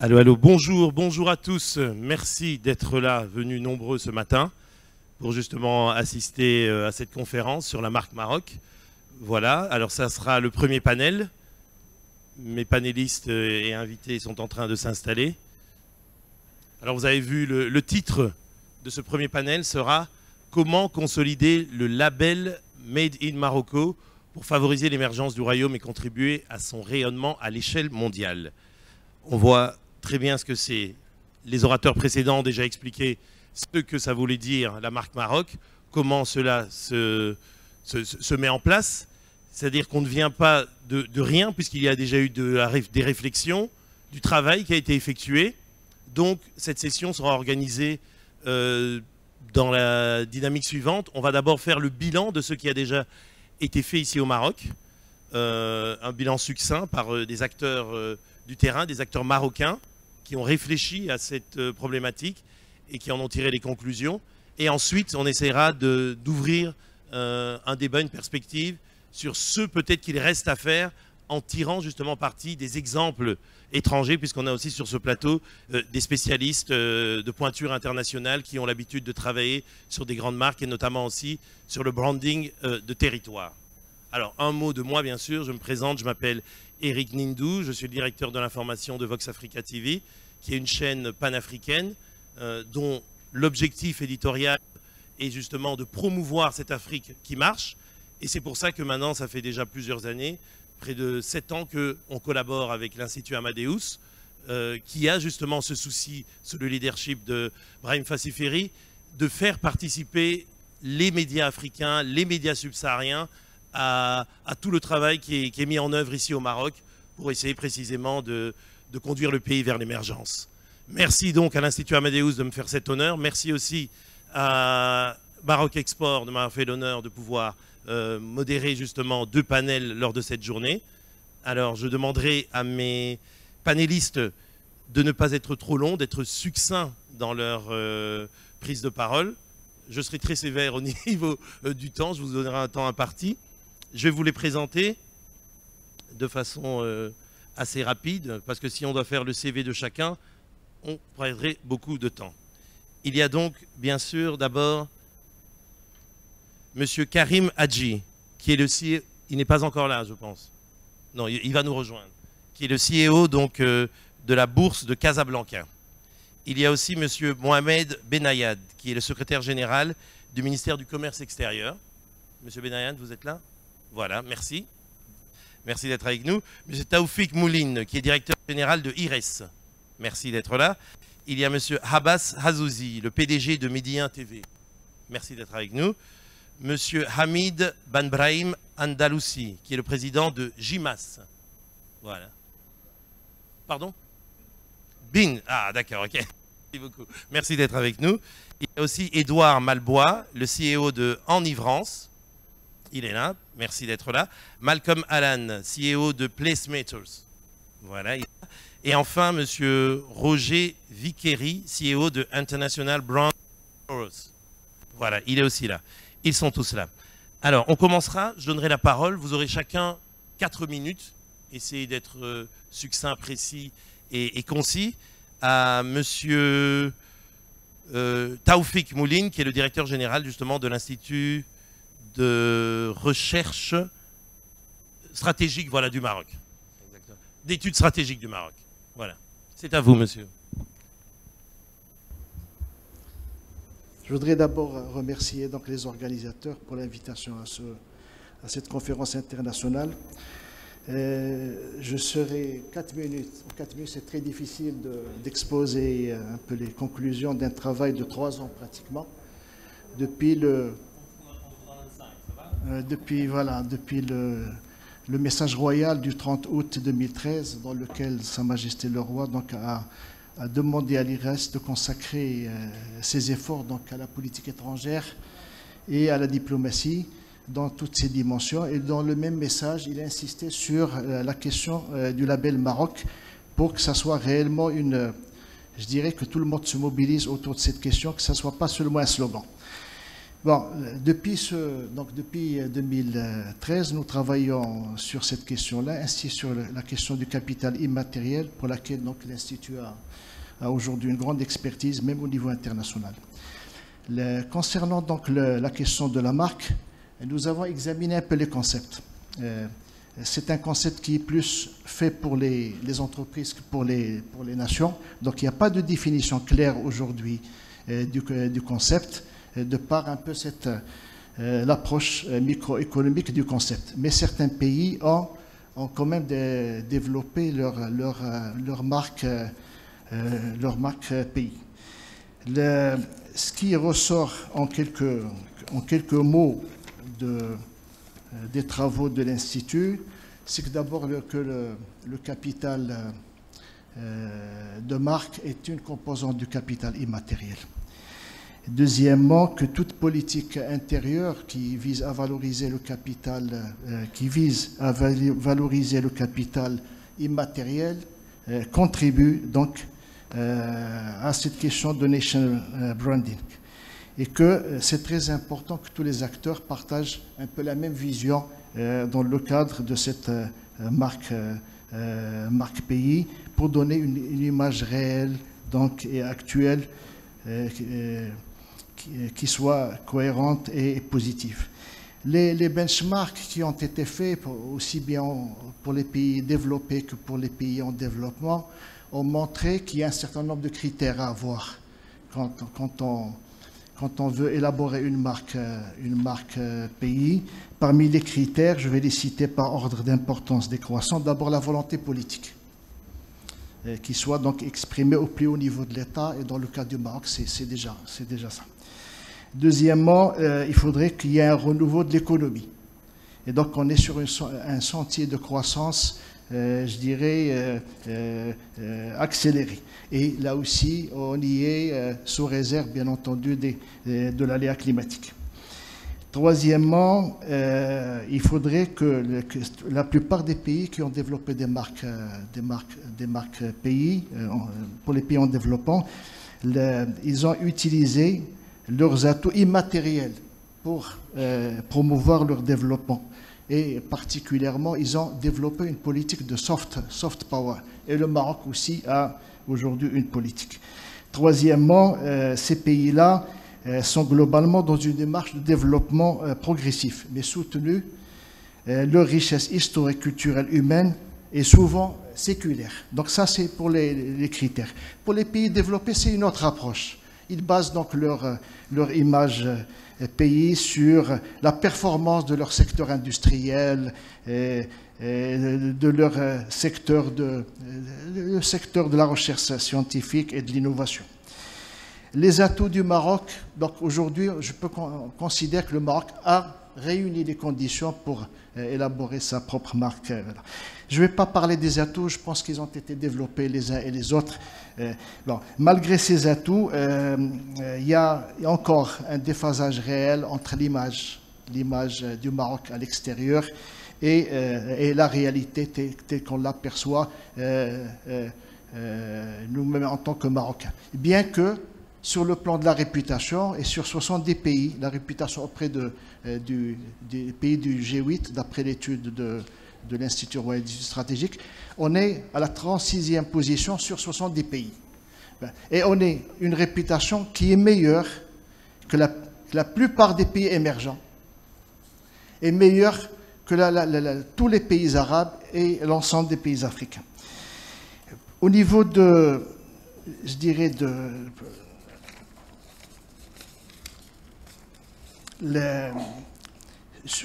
Allô, allô, bonjour, bonjour à tous. Merci d'être là, venus nombreux ce matin pour justement assister à cette conférence sur la marque Maroc. Voilà, alors ça sera le premier panel. Mes panélistes et invités sont en train de s'installer. Alors vous avez vu, le titre de ce premier panel sera « Comment consolider le label Made in Morocco pour favoriser l'émergence du royaume et contribuer à son rayonnement à l'échelle mondiale ». On voit très bien ce que c'est. Les orateurs précédents ont déjà expliqué ce que ça voulait dire, la marque Maroc, comment cela se met en place. C'est-à-dire qu'on ne vient pas de rien, puisqu'il y a déjà eu des réflexions, du travail qui a été effectué. Donc, cette session sera organisée dans la dynamique suivante. On va d'abord faire le bilan de ce qui a déjà été fait ici au Maroc. Un bilan succinct par des acteurs du terrain, des acteurs marocains qui ont réfléchi à cette problématique et qui en ont tiré les conclusions. Et ensuite, on essaiera d'ouvrir un débat, une perspective sur ce peut-être qu'il reste à faire en tirant justement parti des exemples étrangers, puisqu'on a aussi sur ce plateau des spécialistes de pointure internationale qui ont l'habitude de travailler sur des grandes marques et notamment aussi sur le branding de territoire. Alors, un mot de moi, bien sûr, je me présente, je m'appelle Eric Nindou, je suis le directeur de l'information de Vox Africa TV, qui est une chaîne panafricaine dont l'objectif éditorial est justement de promouvoir cette Afrique qui marche. Et c'est pour ça que maintenant, ça fait déjà plusieurs années, près de 7 ans qu'on collabore avec l'Institut Amadeus, qui a justement ce souci, sous le leadership de Brahim Fassiferi, de faire participer les médias africains, les médias subsahariens, à tout le travail qui est mis en œuvre ici au Maroc pour essayer précisément de conduire le pays vers l'émergence. Merci donc à l'Institut Amadeus de me faire cet honneur. Merci aussi à Maroc Export de m'avoir fait l'honneur de pouvoir modérer justement 2 panels lors de cette journée. Alors je demanderai à mes panélistes de ne pas être trop longs, d'être succincts dans leur prise de parole. Je serai très sévère au niveau du temps, je vous donnerai un temps imparti. Je vais vous les présenter de façon assez rapide, parce que si on doit faire le CV de chacun, on prendrait beaucoup de temps. Il y a donc, bien sûr, d'abord, M. Karim Hadji, qui est le CEO, il n'est pas encore là, je pense. Non, il va nous rejoindre. Qui est le CEO donc, de la bourse de Casablanca. Il y a aussi M. Mohamed Benayad, qui est le secrétaire général du ministère du Commerce extérieur. M. Benayad, vous êtes là? Voilà, merci. Merci d'être avec nous. M. Taoufik Mouline, qui est directeur général de IRES. Merci d'être là. Il y a M. Abbas Hazouzi, le PDG de Midi 1 TV. Merci d'être avec nous. M. Hamid Banbrahim Andalousi, qui est le président de JIMAS. Voilà. Pardon? BIN. Ah, d'accord, ok. Merci beaucoup. Merci d'être avec nous. Il y a aussi Édouard Malbois, le CEO de Enivrance. Il est là, merci d'être là. Malcolm Allan, CEO de Placemakers. Voilà. Et enfin, M. Roger Viqueri, CEO de International Brand Tours. Voilà, il est aussi là. Ils sont tous là. Alors, on commencera, je donnerai la parole. Vous aurez chacun 4 minutes. Essayez d'être succinct, précis et concis. À M. Taoufik Mouline, qui est le directeur général justement de l'Institut de recherche stratégique voilà, du Maroc. D'études stratégiques du Maroc. Voilà. C'est à vous, monsieur. Je voudrais d'abord remercier donc, les organisateurs pour l'invitation à cette conférence internationale. Je serai 4 minutes. En 4 minutes, c'est très difficile d'exposer un peu les conclusions d'un travail de 3 ans pratiquement. Depuis le message royal du 30 août 2013, dans lequel Sa Majesté le Roi donc, a demandé à l'IRES de consacrer ses efforts donc, à la politique étrangère et à la diplomatie dans toutes ses dimensions. Et dans le même message, il a insisté sur la question du label Maroc pour que ça soit réellement je dirais que tout le monde se mobilise autour de cette question, que ça ne soit pas seulement un slogan. Bon, depuis 2013, nous travaillons sur cette question-là, ainsi sur la question du capital immatériel, pour laquelle l'Institut a aujourd'hui une grande expertise, même au niveau international. Concernant donc la question de la marque, nous avons examiné un peu les concepts. C'est un concept qui est plus fait pour les entreprises que pour les nations. Donc il n'y a pas de définition claire aujourd'hui du concept, de par un peu l'approche microéconomique du concept. Mais certains pays ont quand même développé leur marque pays. Ce qui ressort en quelques mots des travaux de l'Institut, c'est que d'abord le capital de marque est une composante du capital immatériel. Deuxièmement, que toute politique intérieure qui vise à valoriser le capital immatériel contribue donc à cette question de national branding. Et que c'est très important que tous les acteurs partagent un peu la même vision dans le cadre de cette marque pays pour donner une image réelle donc, et actuelle qui soit cohérente et positive. Les benchmarks qui ont été faits, aussi bien pour les pays développés que pour les pays en développement, ont montré qu'il y a un certain nombre de critères à avoir quand on veut élaborer une marque pays. Parmi les critères, je vais les citer par ordre d'importance décroissant. D'abord, la volonté politique, qui soit donc exprimée au plus haut niveau de l'État, et dans le cas du Maroc, c'est déjà ça. Deuxièmement, il faudrait qu'il y ait un renouveau de l'économie. Et donc, on est sur un sentier de croissance, je dirais, accéléré. Et là aussi, on y est sous réserve, bien entendu, de l'aléa climatique. Troisièmement, il faudrait que la plupart des pays qui ont développé des marques pays, pour les pays en développement, ils ont utilisé leurs atouts immatériels pour promouvoir leur développement. Et particulièrement, ils ont développé une politique de soft power. Et le Maroc aussi a aujourd'hui une politique. Troisièmement, ces pays-là sont globalement dans une démarche de développement progressif, mais soutenu. Leur richesse historique, culturelle, humaine est souvent séculaire. Donc ça, c'est pour les critères. Pour les pays développés, c'est une autre approche. Ils basent donc leur image pays sur la performance de leur secteur industriel, de leur secteur de la recherche scientifique et de l'innovation. Les atouts du Maroc, donc aujourd'hui, je peux considérer que le Maroc a réuni les conditions pour élaborer sa propre marque. Je ne vais pas parler des atouts, je pense qu'ils ont été développés les uns et les autres. Bon, malgré ces atouts, il y a encore un déphasage réel entre l'image du Maroc à l'extérieur et la réalité telle qu'on l'aperçoit nous-mêmes en tant que Marocains. Bien que sur le plan de la réputation et sur 70 pays, la réputation auprès des pays du G8, d'après l'étude de l'Institut royal d'études stratégiques, on est à la 36e position sur 70 pays. Et on est une réputation qui est meilleure que la plupart des pays émergents, et meilleure que tous les pays arabes et l'ensemble des pays africains. Au niveau je dirais,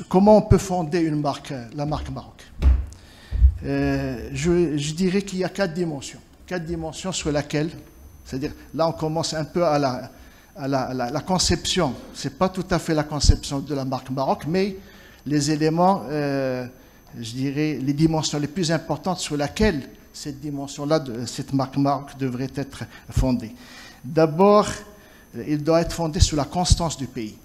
comment on peut fonder la marque Maroc? Je dirais qu'il y a 4 dimensions. 4 dimensions sur lesquelles, c'est-à-dire, là on commence un peu à la conception. Ce n'est pas tout à fait la conception de la marque Maroc, mais les éléments, je dirais, les dimensions les plus importantes sur lesquelles cette dimension-là, cette marque Maroc devrait être fondée. D'abord, il doit être fondé sur la constance du pays.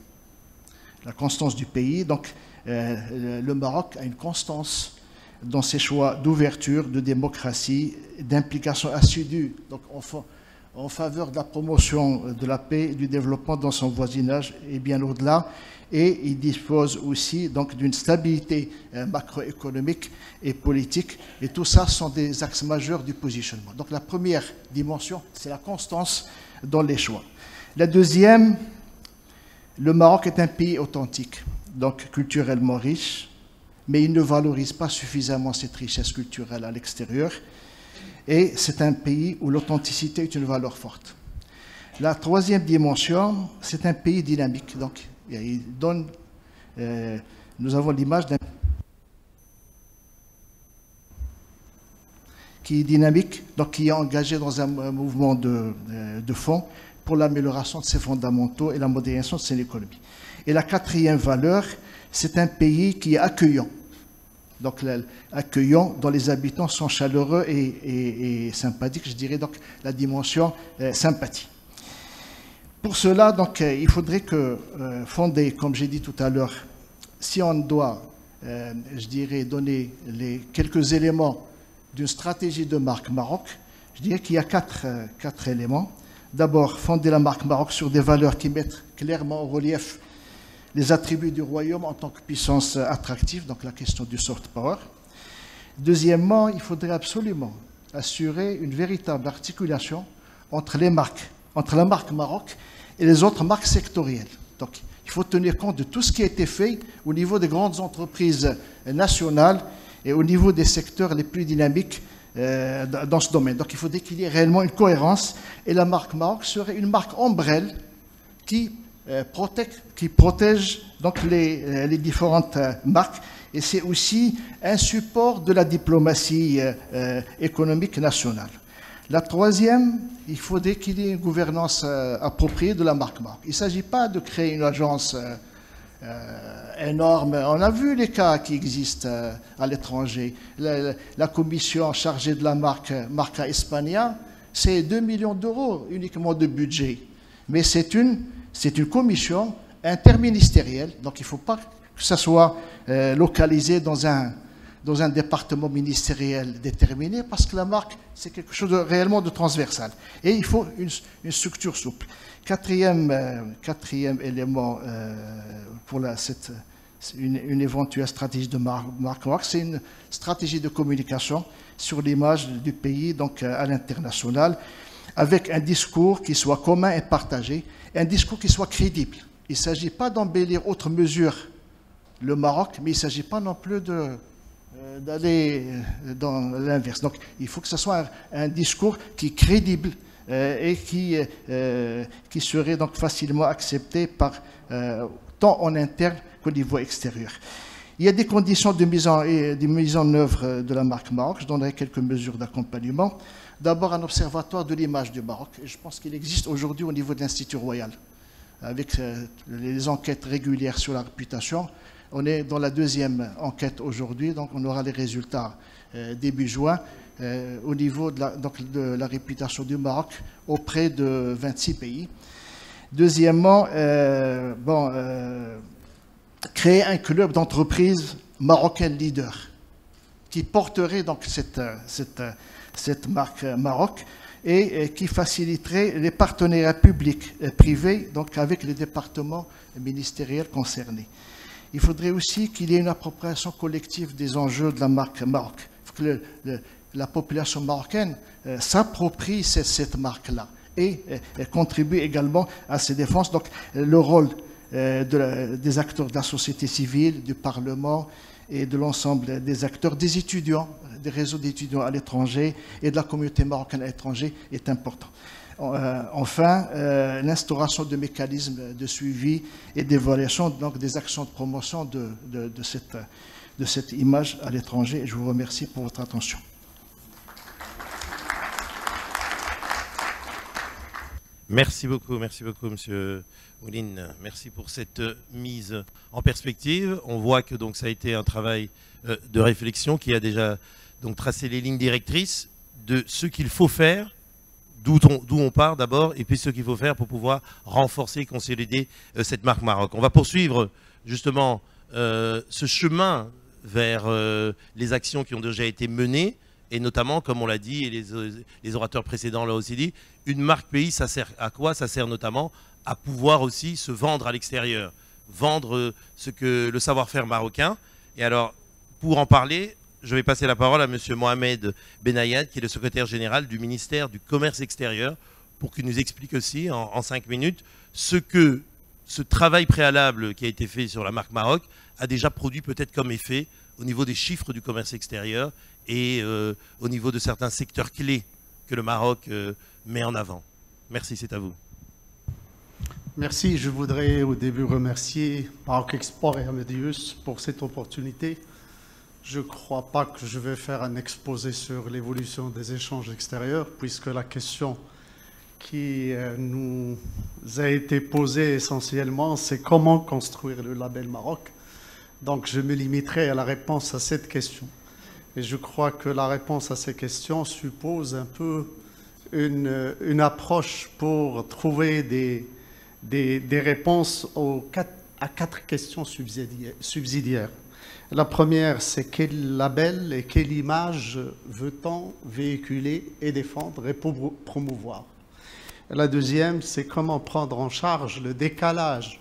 La constance du pays, donc le Maroc a une constance dans ses choix d'ouverture, de démocratie, d'implication assidue. Donc en faveur de la promotion de la paix et du développement dans son voisinage et bien au-delà. Et il dispose aussi donc d'une stabilité macroéconomique et politique. Et tout ça sont des axes majeurs du positionnement. Donc la première dimension, c'est la constance dans les choix. La deuxième, le Maroc est un pays authentique, donc culturellement riche, mais il ne valorise pas suffisamment cette richesse culturelle à l'extérieur. Et c'est un pays où l'authenticité est une valeur forte. La troisième dimension, c'est un pays dynamique. Donc, nous avons l'image d'un qui est dynamique, donc qui est engagé dans un mouvement de fond pour l'amélioration de ses fondamentaux et la modernisation de son économie. Et la quatrième valeur, c'est un pays qui est accueillant. Donc, accueillant, dont les habitants sont chaleureux et sympathiques, je dirais donc la dimension sympathie. Pour cela, donc, il faudrait que fonder, comme j'ai dit tout à l'heure, si on doit, je dirais, donner quelques éléments d'une stratégie de marque Maroc, je dirais qu'il y a quatre éléments. D'abord, fonder la marque Maroc sur des valeurs qui mettent clairement au relief les attributs du royaume en tant que puissance attractive, donc la question du soft power. Deuxièmement, il faudrait absolument assurer une véritable articulation entre la marque Maroc et les autres marques sectorielles. Donc, il faut tenir compte de tout ce qui a été fait au niveau des grandes entreprises nationales et au niveau des secteurs les plus dynamiques dans ce domaine. Donc, il faudrait qu'il y ait réellement une cohérence et la marque Maroc serait une marque ombrelle qui protège donc les différentes marques et c'est aussi un support de la diplomatie économique nationale. La troisième, il faudrait qu'il y ait une gouvernance appropriée de la marque Maroc. Il ne s'agit pas de créer une agence énorme. On a vu les cas qui existent à l'étranger. La commission chargée de la marque Marca España, c'est 2 millions d'euros uniquement de budget. Mais c'est une commission interministérielle, donc il ne faut pas que ça soit localisé dans un département ministériel déterminé, parce que la marque, c'est quelque chose de réellement de transversal. Et il faut une structure souple. Quatrième élément pour une éventuelle stratégie de marque Maroc, c'est une stratégie de communication sur l'image du pays donc à l'international, avec un discours qui soit commun et partagé, et un discours qui soit crédible. Il ne s'agit pas d'embellir autre mesure le Maroc, mais il ne s'agit pas non plus d'aller dans l'inverse. Donc, il faut que ce soit un discours qui est crédible et qui serait donc facilement accepté tant en interne qu'au niveau extérieur. Il y a des conditions de mise en œuvre de la marque Maroc. Je donnerai quelques mesures d'accompagnement. D'abord, un observatoire de l'image du Maroc. Et je pense qu'il existe aujourd'hui au niveau de l'Institut Royal, avec les enquêtes régulières sur la réputation. On est dans la deuxième enquête aujourd'hui, donc on aura les résultats début juin au niveau de la réputation du Maroc auprès de 26 pays. Deuxièmement, créer un club d'entreprises marocaines leaders qui porterait donc cette marque Maroc et qui faciliterait les partenariats publics et privés donc avec les départements ministériels concernés. Il faudrait aussi qu'il y ait une appropriation collective des enjeux de la marque Maroc. Il faut que la population marocaine s'approprie cette marque-là et contribue également à ses défenses. Donc le rôle des acteurs de la société civile, du Parlement et de l'ensemble des acteurs, des étudiants, des réseaux d'étudiants à l'étranger et de la communauté marocaine à l'étranger est important. Enfin, l'instauration de mécanismes de suivi et d'évaluation donc des actions de promotion de cette image à l'étranger. Je vous remercie pour votre attention. Merci beaucoup, Monsieur Mouline. Merci pour cette mise en perspective. On voit que donc ça a été un travail de réflexion qui a déjà donc tracé les lignes directrices de ce qu'il faut faire, d'où on part d'abord, et puis ce qu'il faut faire pour pouvoir renforcer et consolider cette marque Maroc. On va poursuivre justement ce chemin vers les actions qui ont déjà été menées Et notamment, comme on l'a dit, et les orateurs précédents l'ont aussi dit, une marque pays, ça sert à quoi? Ça sert notamment à pouvoir aussi se vendre à l'extérieur, vendre le savoir-faire marocain. Et alors, pour en parler, je vais passer la parole à M. Mohamed Benayad, qui est le secrétaire général du ministère du Commerce extérieur, pour qu'il nous explique aussi, en 5 minutes, ce que ce travail préalable qui a été fait sur la marque Maroc a déjà produit peut-être comme effet au niveau des chiffres du commerce extérieur et au niveau de certains secteurs clés que le Maroc met en avant. Merci, c'est à vous. Merci. Je voudrais au début remercier Maroc Export et Amadeus pour cette opportunité. Je ne crois pas que je vais faire un exposé sur l'évolution des échanges extérieurs, puisque la question qui nous a été posée essentiellement, c'est comment construire le label Maroc. Donc je me limiterai à la réponse à cette question. Et je crois que la réponse à ces questions suppose un peu une approche pour trouver des réponses à 4 questions subsidiaires. La première, c'est quel label et quelle image veut-on véhiculer et défendre et promouvoir? La deuxième, c'est comment prendre en charge le décalage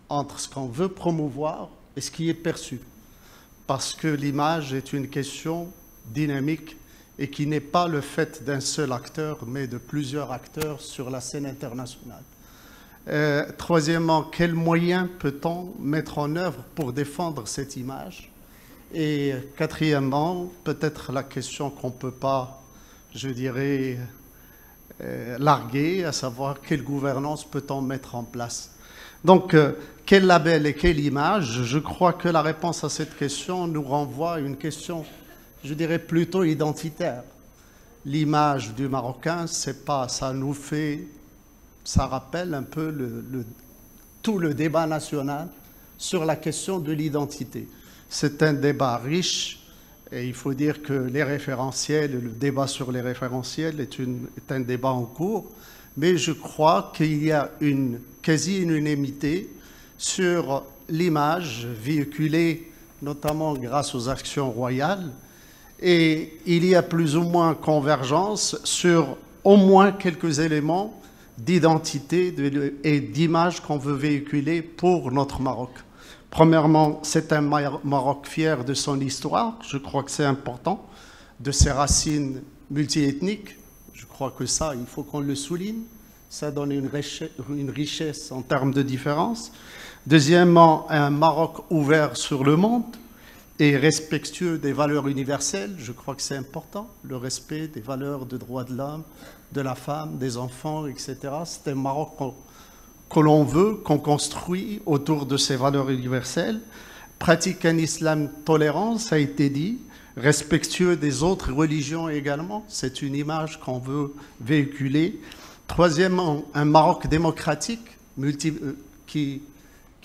entre ce qu'on veut promouvoir et ce qui est perçu. Parce que l'image est une question dynamique et qui n'est pas le fait d'un seul acteur, mais de plusieurs acteurs sur la scène internationale. Troisièmement, quels moyens peut-on mettre en œuvre pour défendre cette image? Et quatrièmement, peut-être la question qu'on ne peut pas, je dirais, larguer, à savoir quelle gouvernance peut-on mettre en place. Donc, quel label et quelle image? Je crois que la réponse à cette question nous renvoie à une question, je dirais, plutôt identitaire. L'image du Marocain, c'est pas, ça rappelle un peu tout le débat national sur la question de l'identité. C'est un débat riche et il faut dire que les référentiels, le débat sur les référentiels est un débat en cours, mais je crois qu'il y a une quasi-unanimité sur l'image véhiculée, notamment grâce aux actions royales, et il y a plus ou moins convergence sur au moins quelques éléments d'identité et d'image qu'on veut véhiculer pour notre Maroc. Premièrement, c'est un Maroc fier de son histoire, je crois que c'est important, de ses racines multiethniques, je crois que ça, il faut qu'on le souligne, ça donne une richesse en termes de différence. Deuxièmement, un Maroc ouvert sur le monde et respectueux des valeurs universelles, je crois que c'est important, le respect des valeurs de droits de l'homme, de la femme, des enfants, etc. C'est un Maroc que l'on veut, qu'on construit autour de ces valeurs universelles, pratique un islam tolérant, ça a été dit, respectueux des autres religions également, c'est une image qu'on veut véhiculer. Troisièmement, un Maroc démocratique qui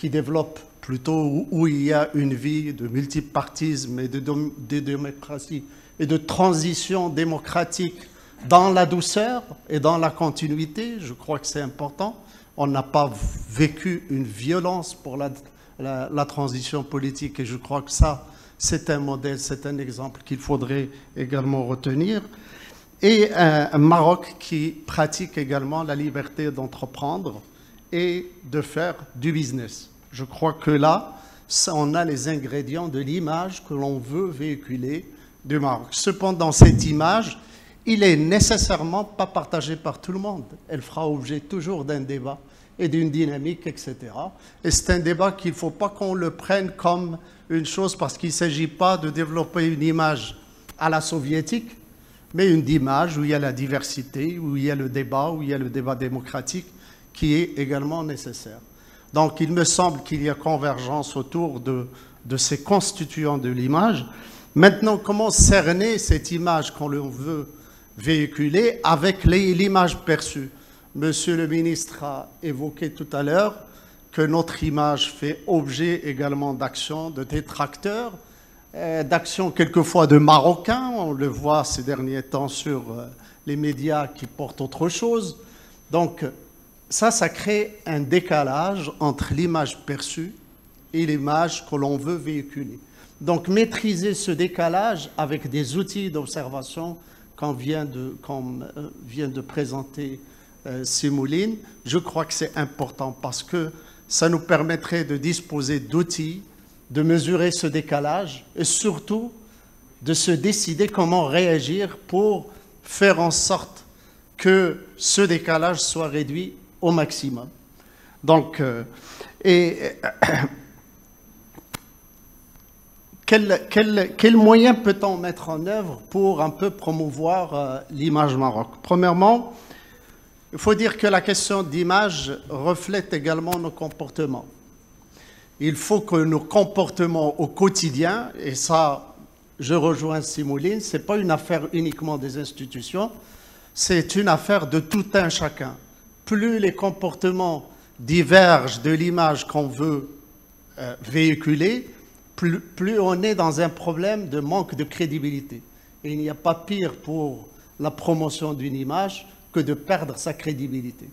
développe plutôt où il y a une vie de multipartisme et de démocratie et de transition démocratique dans la douceur et dans la continuité, je crois que c'est important. On n'a pas vécu une violence pour la transition politique et je crois que ça, c'est un modèle, c'est un exemple qu'il faudrait également retenir. Et un Maroc qui pratique également la liberté d'entreprendre et de faire du business. Je crois que là, on a les ingrédients de l'image que l'on veut véhiculer du Maroc. Cependant, cette image, il est nécessairement pas partagée par tout le monde. Elle fera objet toujours d'un débat et d'une dynamique, etc. Et c'est un débat qu'il ne faut pas qu'on le prenne comme une chose parce qu'il ne s'agit pas de développer une image à la soviétique, mais une image où il y a la diversité, où il y a le débat démocratique qui est également nécessaire. Donc il me semble qu'il y a convergence autour de ces constituants de l'image. Maintenant, comment cerner cette image qu'on veut véhiculer avec l'image perçue? Monsieur le ministre a évoqué tout à l'heure que notre image fait objet également d'actions de détracteurs, d'actions quelquefois de Marocains. On le voit ces derniers temps sur les médias qui portent autre chose. Donc ça crée un décalage entre l'image perçue et l'image que l'on veut véhiculer. Donc maîtriser ce décalage avec des outils d'observation comme vient de présenter Simouline, je crois que c'est important parce que ça nous permettrait de disposer d'outils, de mesurer ce décalage et surtout de se décider comment réagir pour faire en sorte que ce décalage soit réduit au maximum. Donc, quels moyens peut-on mettre en œuvre pour un peu promouvoir l'image Maroc? Premièrement, il faut dire que la question d'image reflète également nos comportements. Il faut que nos comportements au quotidien, et ça, je rejoins Simouline, ce n'est pas une affaire uniquement des institutions, c'est une affaire de tout un chacun. Plus les comportements divergent de l'image qu'on veut véhiculer, plus on est dans un problème de manque de crédibilité. Et il n'y a pas pire pour la promotion d'une image que de perdre sa crédibilité.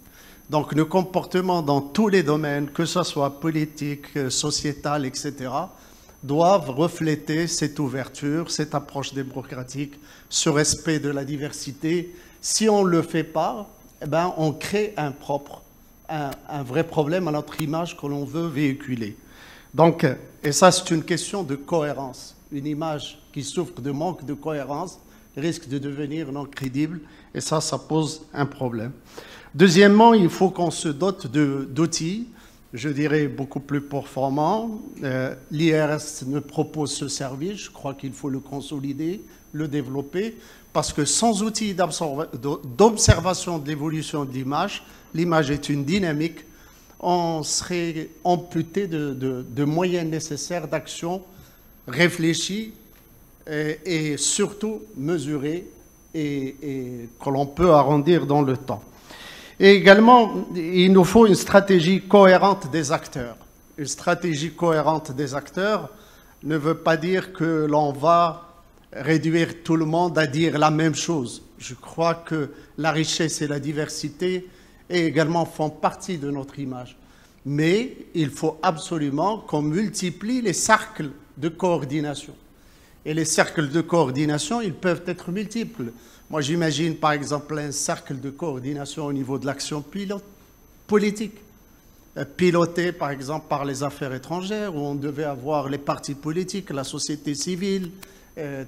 Donc nos comportements dans tous les domaines, que ce soit politique, sociétal, etc., doivent refléter cette ouverture, cette approche démocratique, ce respect de la diversité. Si on ne le fait pas, eh ben, on crée un vrai problème à notre image que l'on veut véhiculer. Donc, et ça, c'est une question de cohérence. Une image qui souffre de manque de cohérence risque de devenir non crédible, et ça pose un problème. Deuxièmement, il faut qu'on se dote d'outils, je dirais, beaucoup plus performants. L'IRS nous propose ce service, je crois qu'il faut le consolider, le développer, parce que sans outils d'observation de l'évolution de l'image est une dynamique, on serait amputé de moyens nécessaires d'action réfléchis et surtout mesurés et que l'on peut arrondir dans le temps. Et également, il nous faut une stratégie cohérente des acteurs. Une stratégie cohérente des acteurs ne veut pas dire que l'on va réduire tout le monde à dire la même chose. Je crois que la richesse et la diversité également font partie de notre image. Mais il faut absolument qu'on multiplie les cercles de coordination. Et les cercles de coordination, ils peuvent être multiples. Moi, j'imagine par exemple un cercle de coordination au niveau de l'action politique, piloté par exemple par les affaires étrangères, où on devait avoir les partis politiques, la société civile,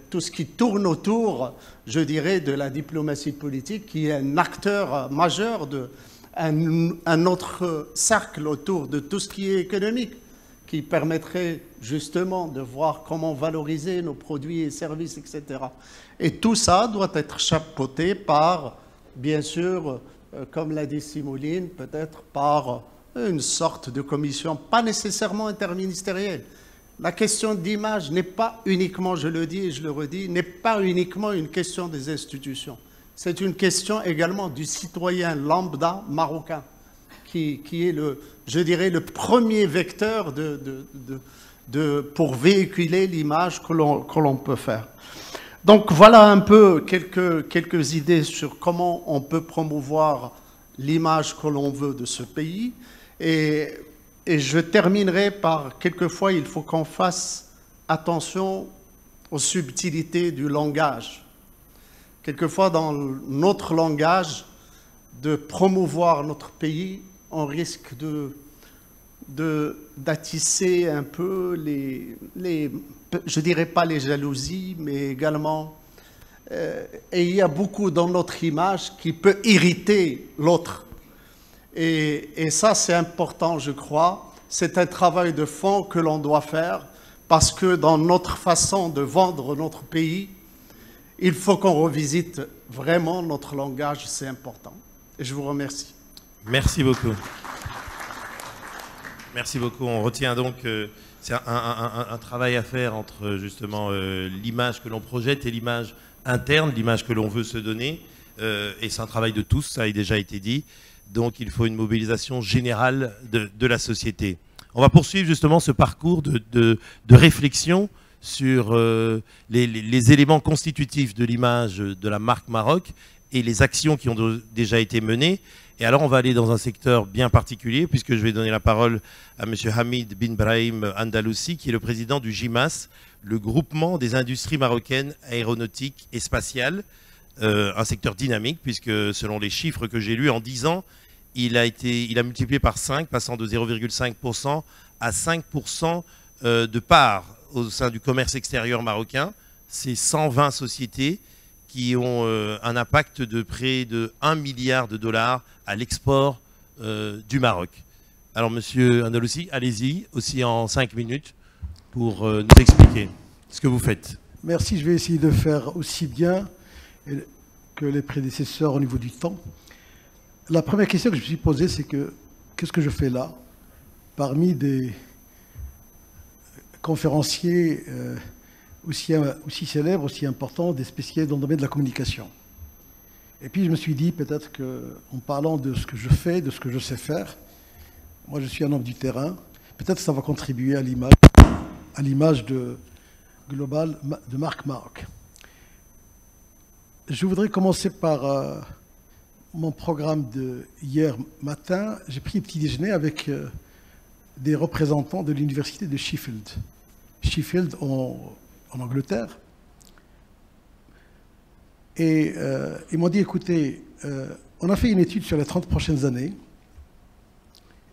tout ce qui tourne autour, je dirais, de la diplomatie politique, qui est un acteur majeur un autre cercle autour de tout ce qui est économique, qui permettrait justement de voir comment valoriser nos produits et services, etc. Et tout ça doit être chapeauté par, bien sûr, comme l'a dit Simouline, peut-être par une sorte de commission, pas nécessairement interministérielle. La question d'image n'est pas uniquement, je le dis et je le redis, n'est pas uniquement une question des institutions. C'est une question également du citoyen lambda marocain, qui est, je dirais, le premier vecteur pour véhiculer l'image que l'on peut faire. Donc voilà un peu quelques idées sur comment on peut promouvoir l'image que l'on veut de ce pays. Et je terminerai par, quelquefois, il faut qu'on fasse attention aux subtilités du langage. Quelquefois, dans notre langage, de promouvoir notre pays, on risque d'attisser un peu je dirais pas les jalousies, mais également, et il y a beaucoup dans notre image qui peut irriter l'autre. Et ça, c'est important, je crois. C'est un travail de fond que l'on doit faire, parce que dans notre façon de vendre notre pays, il faut qu'on revisite vraiment notre langage, c'est important. Et je vous remercie. Merci beaucoup. Merci beaucoup. On retient donc c'est un travail à faire entre justement l'image que l'on projette et l'image interne, l'image que l'on veut se donner. Et c'est un travail de tous, ça a déjà été dit. Donc il faut une mobilisation générale de la société. On va poursuivre justement ce parcours de réflexion sur les éléments constitutifs de l'image de la marque Maroc et les actions qui ont déjà été menées. Et alors, on va aller dans un secteur bien particulier, puisque je vais donner la parole à M. Hamid bin Brahim Andaloussi, qui est le président du GIMAS, le groupement des industries marocaines aéronautiques et spatiales, un secteur dynamique, puisque selon les chiffres que j'ai lus, en 10 ans, il a multiplié par 5, passant de 0,5% à 5% de part au sein du commerce extérieur marocain. C'est 120 sociétés qui ont un impact de près de 1 milliard de dollars à l'export du Maroc. Alors, Monsieur Andaloussi, allez-y, aussi en 5 minutes, pour nous expliquer ce que vous faites. Merci, je vais essayer de faire aussi bien que les prédécesseurs au niveau du temps. La première question que je me suis posée, c'est que qu'est-ce que je fais là, parmi des conférenciers aussi célèbres, aussi importants, des spécialistes dans le domaine de la communication. Et puis je me suis dit, peut-être qu'en parlant de ce que je fais, de ce que je sais faire, moi je suis un homme du terrain, peut-être que ça va contribuer à l'image globale de Marc Maroc. Je voudrais commencer par mon programme de hier matin. J'ai pris un petit déjeuner avec des représentants de l'université de Sheffield. Sheffield en Angleterre. Et ils m'ont dit, écoutez, on a fait une étude sur les 30 prochaines années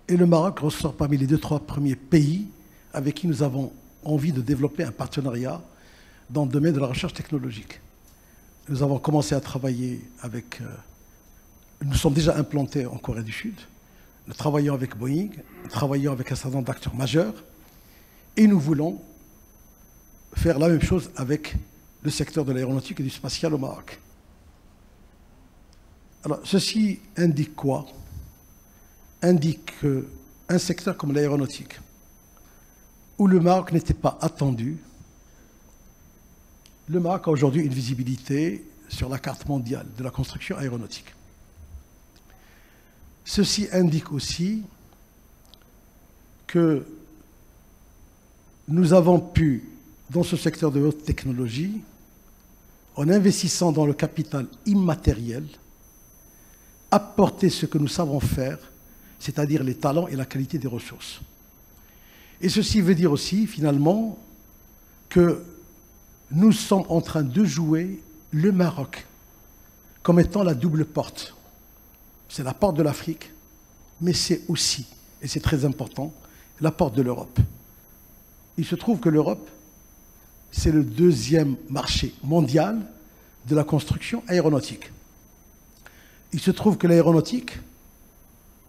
et le Maroc ressort parmi les 2-3 premiers pays avec qui nous avons envie de développer un partenariat dans le domaine de la recherche technologique. Nous avons commencé à travailler avec... nous sommes déjà implantés en Corée du Sud. Nous travaillons avec Boeing, nous travaillons avec un certain nombre d'acteurs majeurs et nous voulons faire la même chose avec le secteur de l'aéronautique et du spatial au Maroc. Alors, ceci indique quoi? Indique qu'un secteur comme l'aéronautique, où le Maroc n'était pas attendu, le Maroc a aujourd'hui une visibilité sur la carte mondiale de la construction aéronautique. Ceci indique aussi que nous avons pu, dans ce secteur de haute technologie, en investissant dans le capital immatériel, apporter ce que nous savons faire, c'est-à-dire les talents et la qualité des ressources. Et ceci veut dire aussi, finalement, que nous sommes en train de jouer le Maroc comme étant la double porte. C'est la porte de l'Afrique, mais c'est aussi, et c'est très important, la porte de l'Europe. Il se trouve que l'Europe, c'est le deuxième marché mondial de la construction aéronautique. Il se trouve que l'aéronautique,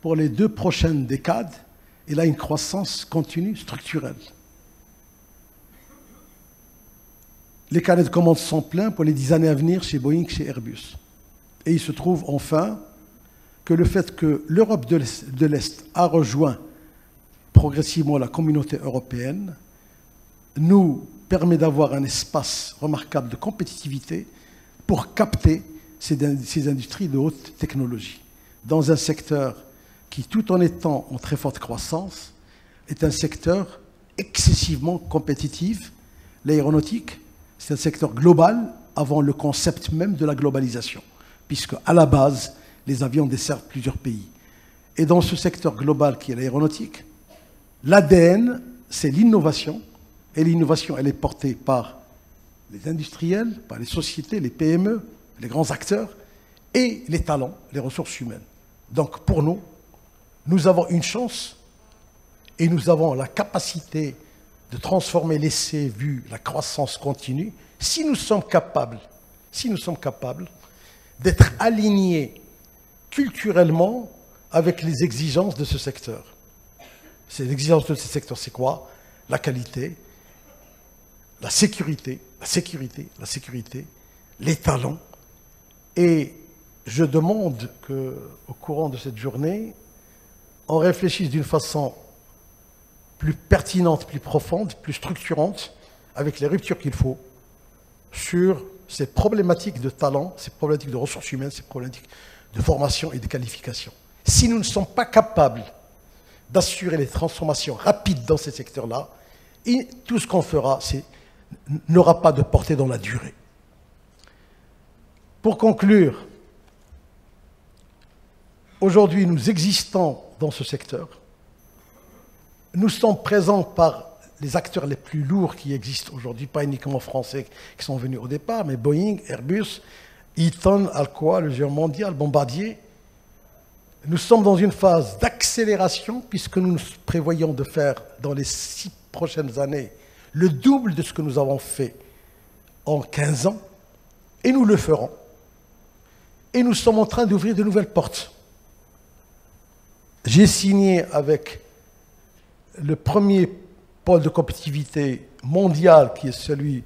pour les 2 prochaines décades, elle a une croissance continue structurelle. Les carnets de commandes sont pleins pour les 10 années à venir chez Boeing, chez Airbus. Et il se trouve enfin que le fait que l'Europe de l'Est a rejoint progressivement la communauté européenne nous permet d'avoir un espace remarquable de compétitivité pour capter ces industries de haute technologie dans un secteur qui, tout en étant en très forte croissance, est un secteur excessivement compétitif. L'aéronautique, c'est un secteur global avant le concept même de la globalisation, puisque à la base, les avions desservent plusieurs pays. Et dans ce secteur global qui est l'aéronautique, l'ADN, c'est l'innovation. Et l'innovation, elle est portée par les industriels, par les sociétés, les PME, les grands acteurs, et les talents, les ressources humaines. Donc pour nous, nous avons une chance et nous avons la capacité de transformer l'essai vu la croissance continue si nous sommes capables d'être alignés culturellement avec les exigences de ce secteur. Ces exigences de ce secteur, c'est quoi? La qualité, la sécurité, les talents. Et je demande qu'au courant de cette journée, on réfléchisse d'une façon plus pertinente, plus profonde, plus structurante, avec les ruptures qu'il faut, sur ces problématiques de talent, ces problématiques de ressources humaines, ces problématiques de formation et de qualification. Si nous ne sommes pas capables d'assurer les transformations rapides dans ces secteurs-là, et tout ce qu'on fera n'aura pas de portée dans la durée. Pour conclure, Aujourd'hui, nous existons dans ce secteur. Nous sommes présents par les acteurs les plus lourds qui existent aujourd'hui, pas uniquement français qui sont venus au départ, mais Boeing, Airbus, Eaton, Alcoa, le géant mondial, Bombardier. Nous sommes dans une phase d'accélération puisque nous prévoyons de faire dans les 6 prochaines années le double de ce que nous avons fait en 15 ans, et nous le ferons. Et nous sommes en train d'ouvrir de nouvelles portes. J'ai signé avec le premier pôle de compétitivité mondial qui est celui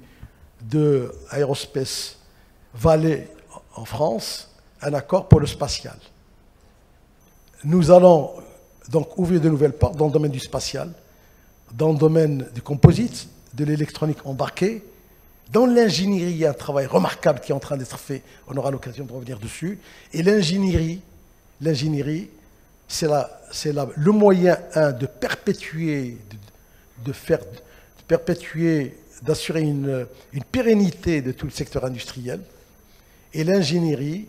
de Aerospace Valley en France, un accord pour le spatial. Nous allons donc ouvrir de nouvelles portes dans le domaine du spatial, dans le domaine du composite, de l'électronique embarquée, dans l'ingénierie, il y a un travail remarquable qui est en train d'être fait, on aura l'occasion de revenir dessus, et l'ingénierie, c'est le moyen de perpétuer, d'assurer une pérennité de tout le secteur industriel. Et l'ingénierie,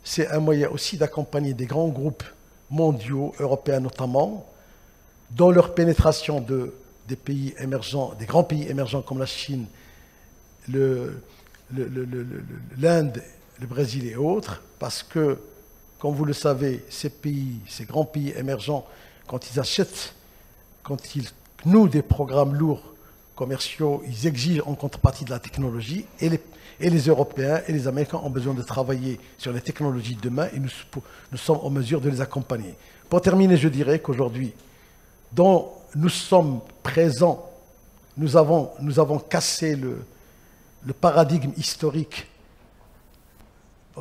c'est un moyen aussi d'accompagner des grands groupes mondiaux, européens notamment, dans leur pénétration des pays émergents, des grands pays émergents comme la Chine, l'Inde, le Brésil et autres, parce que, comme vous le savez, ces grands pays émergents, quand ils achètent, quand ils nouent des programmes lourds commerciaux, ils exigent en contrepartie de la technologie, et les Européens et les Américains ont besoin de travailler sur les technologies de demain, et nous sommes en mesure de les accompagner. Pour terminer, je dirais qu'aujourd'hui, dont nous sommes présents, nous avons cassé le paradigme historique.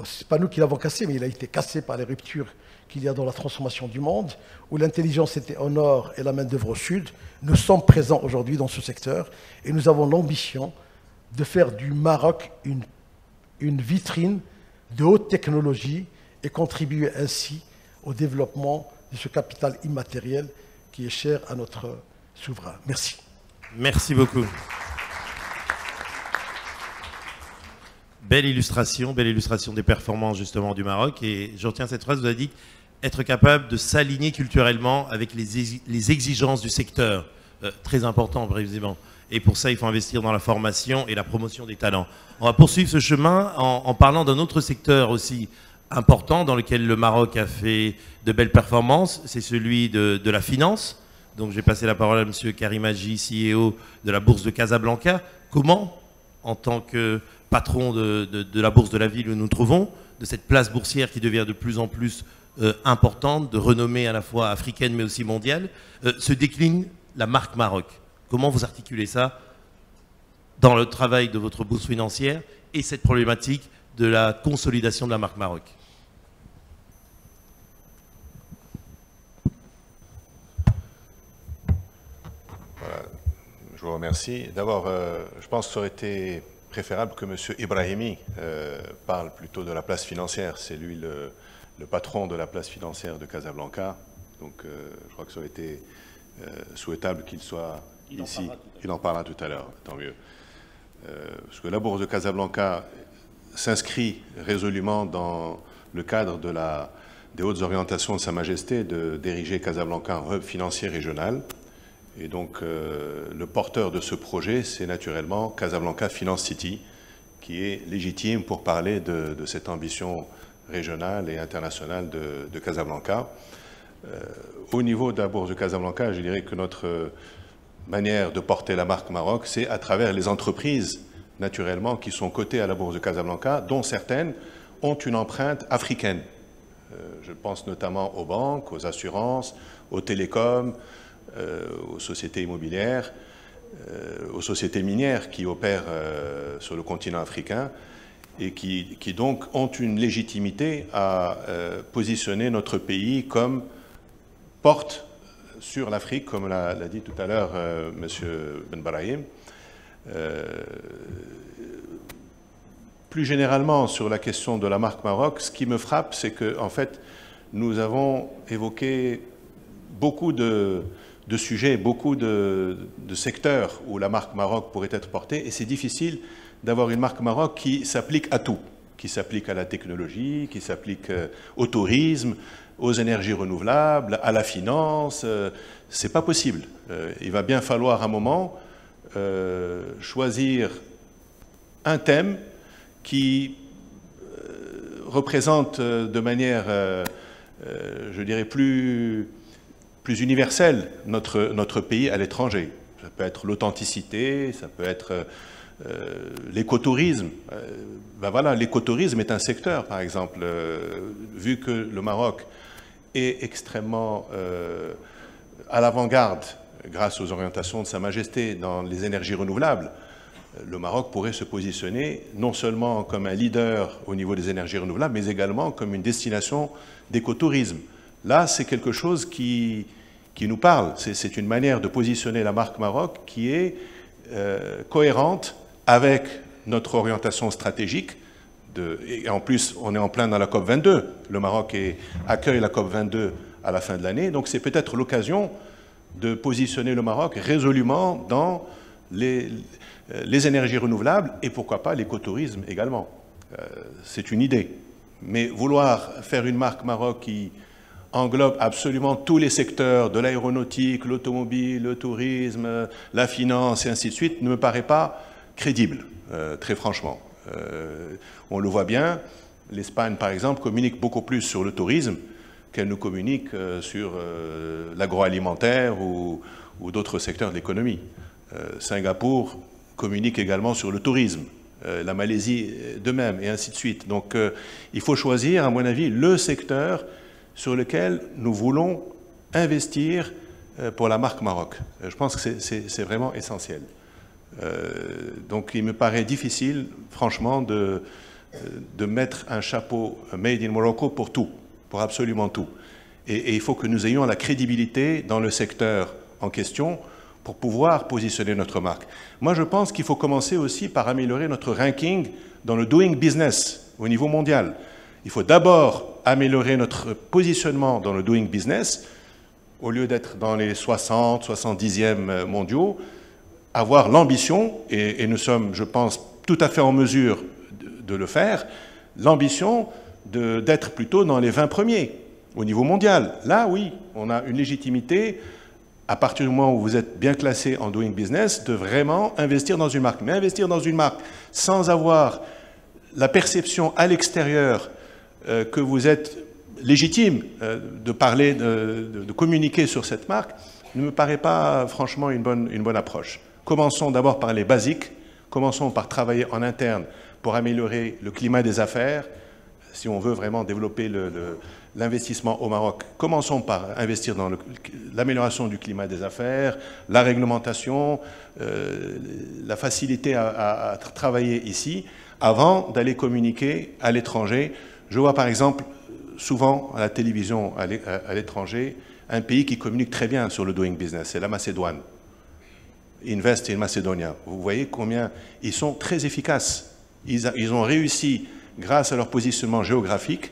Ce n'est pas nous qui l'avons cassé, mais il a été cassé par les ruptures qu'il y a dans la transformation du monde, où l'intelligence était au nord et la main-d'œuvre au sud. Nous sommes présents aujourd'hui dans ce secteur et nous avons l'ambition de faire du Maroc une vitrine de haute technologie et contribuer ainsi au développement de ce capital immatériel qui est cher à notre souverain. Merci. Merci beaucoup. Belle illustration des performances justement du Maroc. Et je retiens cette phrase, vous avez dit être capable de s'aligner culturellement avec les exigences du secteur. Très important, précisément. Et pour ça, il faut investir dans la formation et la promotion des talents. On va poursuivre ce chemin en parlant d'un autre secteur aussi important dans lequel le Maroc a fait de belles performances. C'est celui de la finance. Donc je vais passer la parole à M. Karim Hadji, CEO de la Bourse de Casablanca. Comment, en tant que patron de la Bourse de la ville où nous nous trouvons, de cette place boursière qui devient de plus en plus importante, de renommée à la fois africaine mais aussi mondiale, se décline la marque Maroc? Comment vous articulez ça dans le travail de votre bourse financière et cette problématique de la consolidation de la marque Maroc? Voilà. Je vous remercie. D'abord, je pense que ça aurait été préférable que M. Ibrahimi parle plutôt de la place financière. C'est lui le patron de la place financière de Casablanca. Donc, je crois que ça aurait été souhaitable qu'il soit ici. Il en parlera tout à l'heure, tant mieux. Parce que la Bourse de Casablanca s'inscrit résolument dans le cadre des hautes orientations de Sa Majesté d'ériger Casablanca en hub financier régional. Et donc, le porteur de ce projet, c'est naturellement Casablanca Finance City, qui est légitime pour parler de cette ambition régionale et internationale de Casablanca. Au niveau de la Bourse de Casablanca, je dirais que notre manière de porter la marque Maroc, c'est à travers les entreprises, naturellement, qui sont cotées à la Bourse de Casablanca, dont certaines ont une empreinte africaine. Je pense notamment aux banques, aux assurances, aux télécoms, aux sociétés immobilières, aux sociétés minières qui opèrent sur le continent africain et qui donc ont une légitimité à positionner notre pays comme porte sur l'Afrique, comme l'a dit tout à l'heure M. Ben Brahim. Plus généralement, sur la question de la marque Maroc, ce qui me frappe, c'est qu'en fait, nous avons évoqué beaucoup de sujets, beaucoup de secteurs où la marque Maroc pourrait être portée, et c'est difficile d'avoir une marque Maroc qui s'applique à tout, qui s'applique à la technologie, qui s'applique au tourisme, aux énergies renouvelables, à la finance. C'est pas possible. Il va bien falloir à un moment choisir un thème qui représente de manière, je dirais, plus universelle notre pays à l'étranger. Ça peut être l'authenticité, ça peut être l'écotourisme. Ben voilà, l'écotourisme est un secteur, par exemple, vu que le Maroc est extrêmement à l'avant-garde grâce aux orientations de Sa Majesté dans les énergies renouvelables. Le Maroc pourrait se positionner non seulement comme un leader au niveau des énergies renouvelables, mais également comme une destination d'écotourisme. Là, c'est quelque chose qui nous parle. C'est une manière de positionner la marque Maroc qui est cohérente avec notre orientation stratégique. Et en plus, on est en plein dans la COP22. Le Maroc accueille la COP22 à la fin de l'année. Donc c'est peut-être l'occasion de positionner le Maroc résolument dans les énergies renouvelables et pourquoi pas l'écotourisme également. C'est une idée. Mais vouloir faire une marque Maroc qui englobe absolument tous les secteurs de l'aéronautique, l'automobile, le tourisme, la finance et ainsi de suite ne me paraît pas crédible, très franchement. On le voit bien, l'Espagne par exemple communique beaucoup plus sur le tourisme qu'elle ne communique sur l'agroalimentaire ou d'autres secteurs de l'économie. Singapour communique également sur le tourisme, la Malaisie de même, et ainsi de suite. Donc il faut choisir, à mon avis, le secteur sur lequel nous voulons investir pour la marque Maroc. Je pense que c'est vraiment essentiel. Donc il me paraît difficile, franchement, de mettre un chapeau Made in Morocco pour tout, pour absolument tout. Et il faut que nous ayons la crédibilité dans le secteur en question pour pouvoir positionner notre marque. Moi, je pense qu'il faut commencer aussi par améliorer notre ranking dans le doing business au niveau mondial. Il faut d'abord améliorer notre positionnement dans le doing business, au lieu d'être dans les 60, 70e mondiaux, avoir l'ambition, et nous sommes, je pense, tout à fait en mesure de le faire, l'ambition d'être plutôt dans les 20 premiers au niveau mondial. Là, oui, on a une légitimité, à partir du moment où vous êtes bien classé en doing business, de vraiment investir dans une marque. Mais investir dans une marque sans avoir la perception à l'extérieur que vous êtes légitime de parler, de communiquer sur cette marque, ne me paraît pas franchement une bonne approche. Commençons d'abord par les basiques, commençons par travailler en interne pour améliorer le climat des affaires. Si on veut vraiment développer l'investissement au Maroc, commençons par investir dans l'amélioration du climat des affaires, la réglementation, la facilité à travailler ici, avant d'aller communiquer à l'étranger. Je vois par exemple souvent à la télévision à l'étranger un pays qui communique très bien sur le doing business, c'est la Macédoine. Invest in Macedonia. Vous voyez combien ils sont très efficaces. Ils ont réussi, grâce à leur positionnement géographique,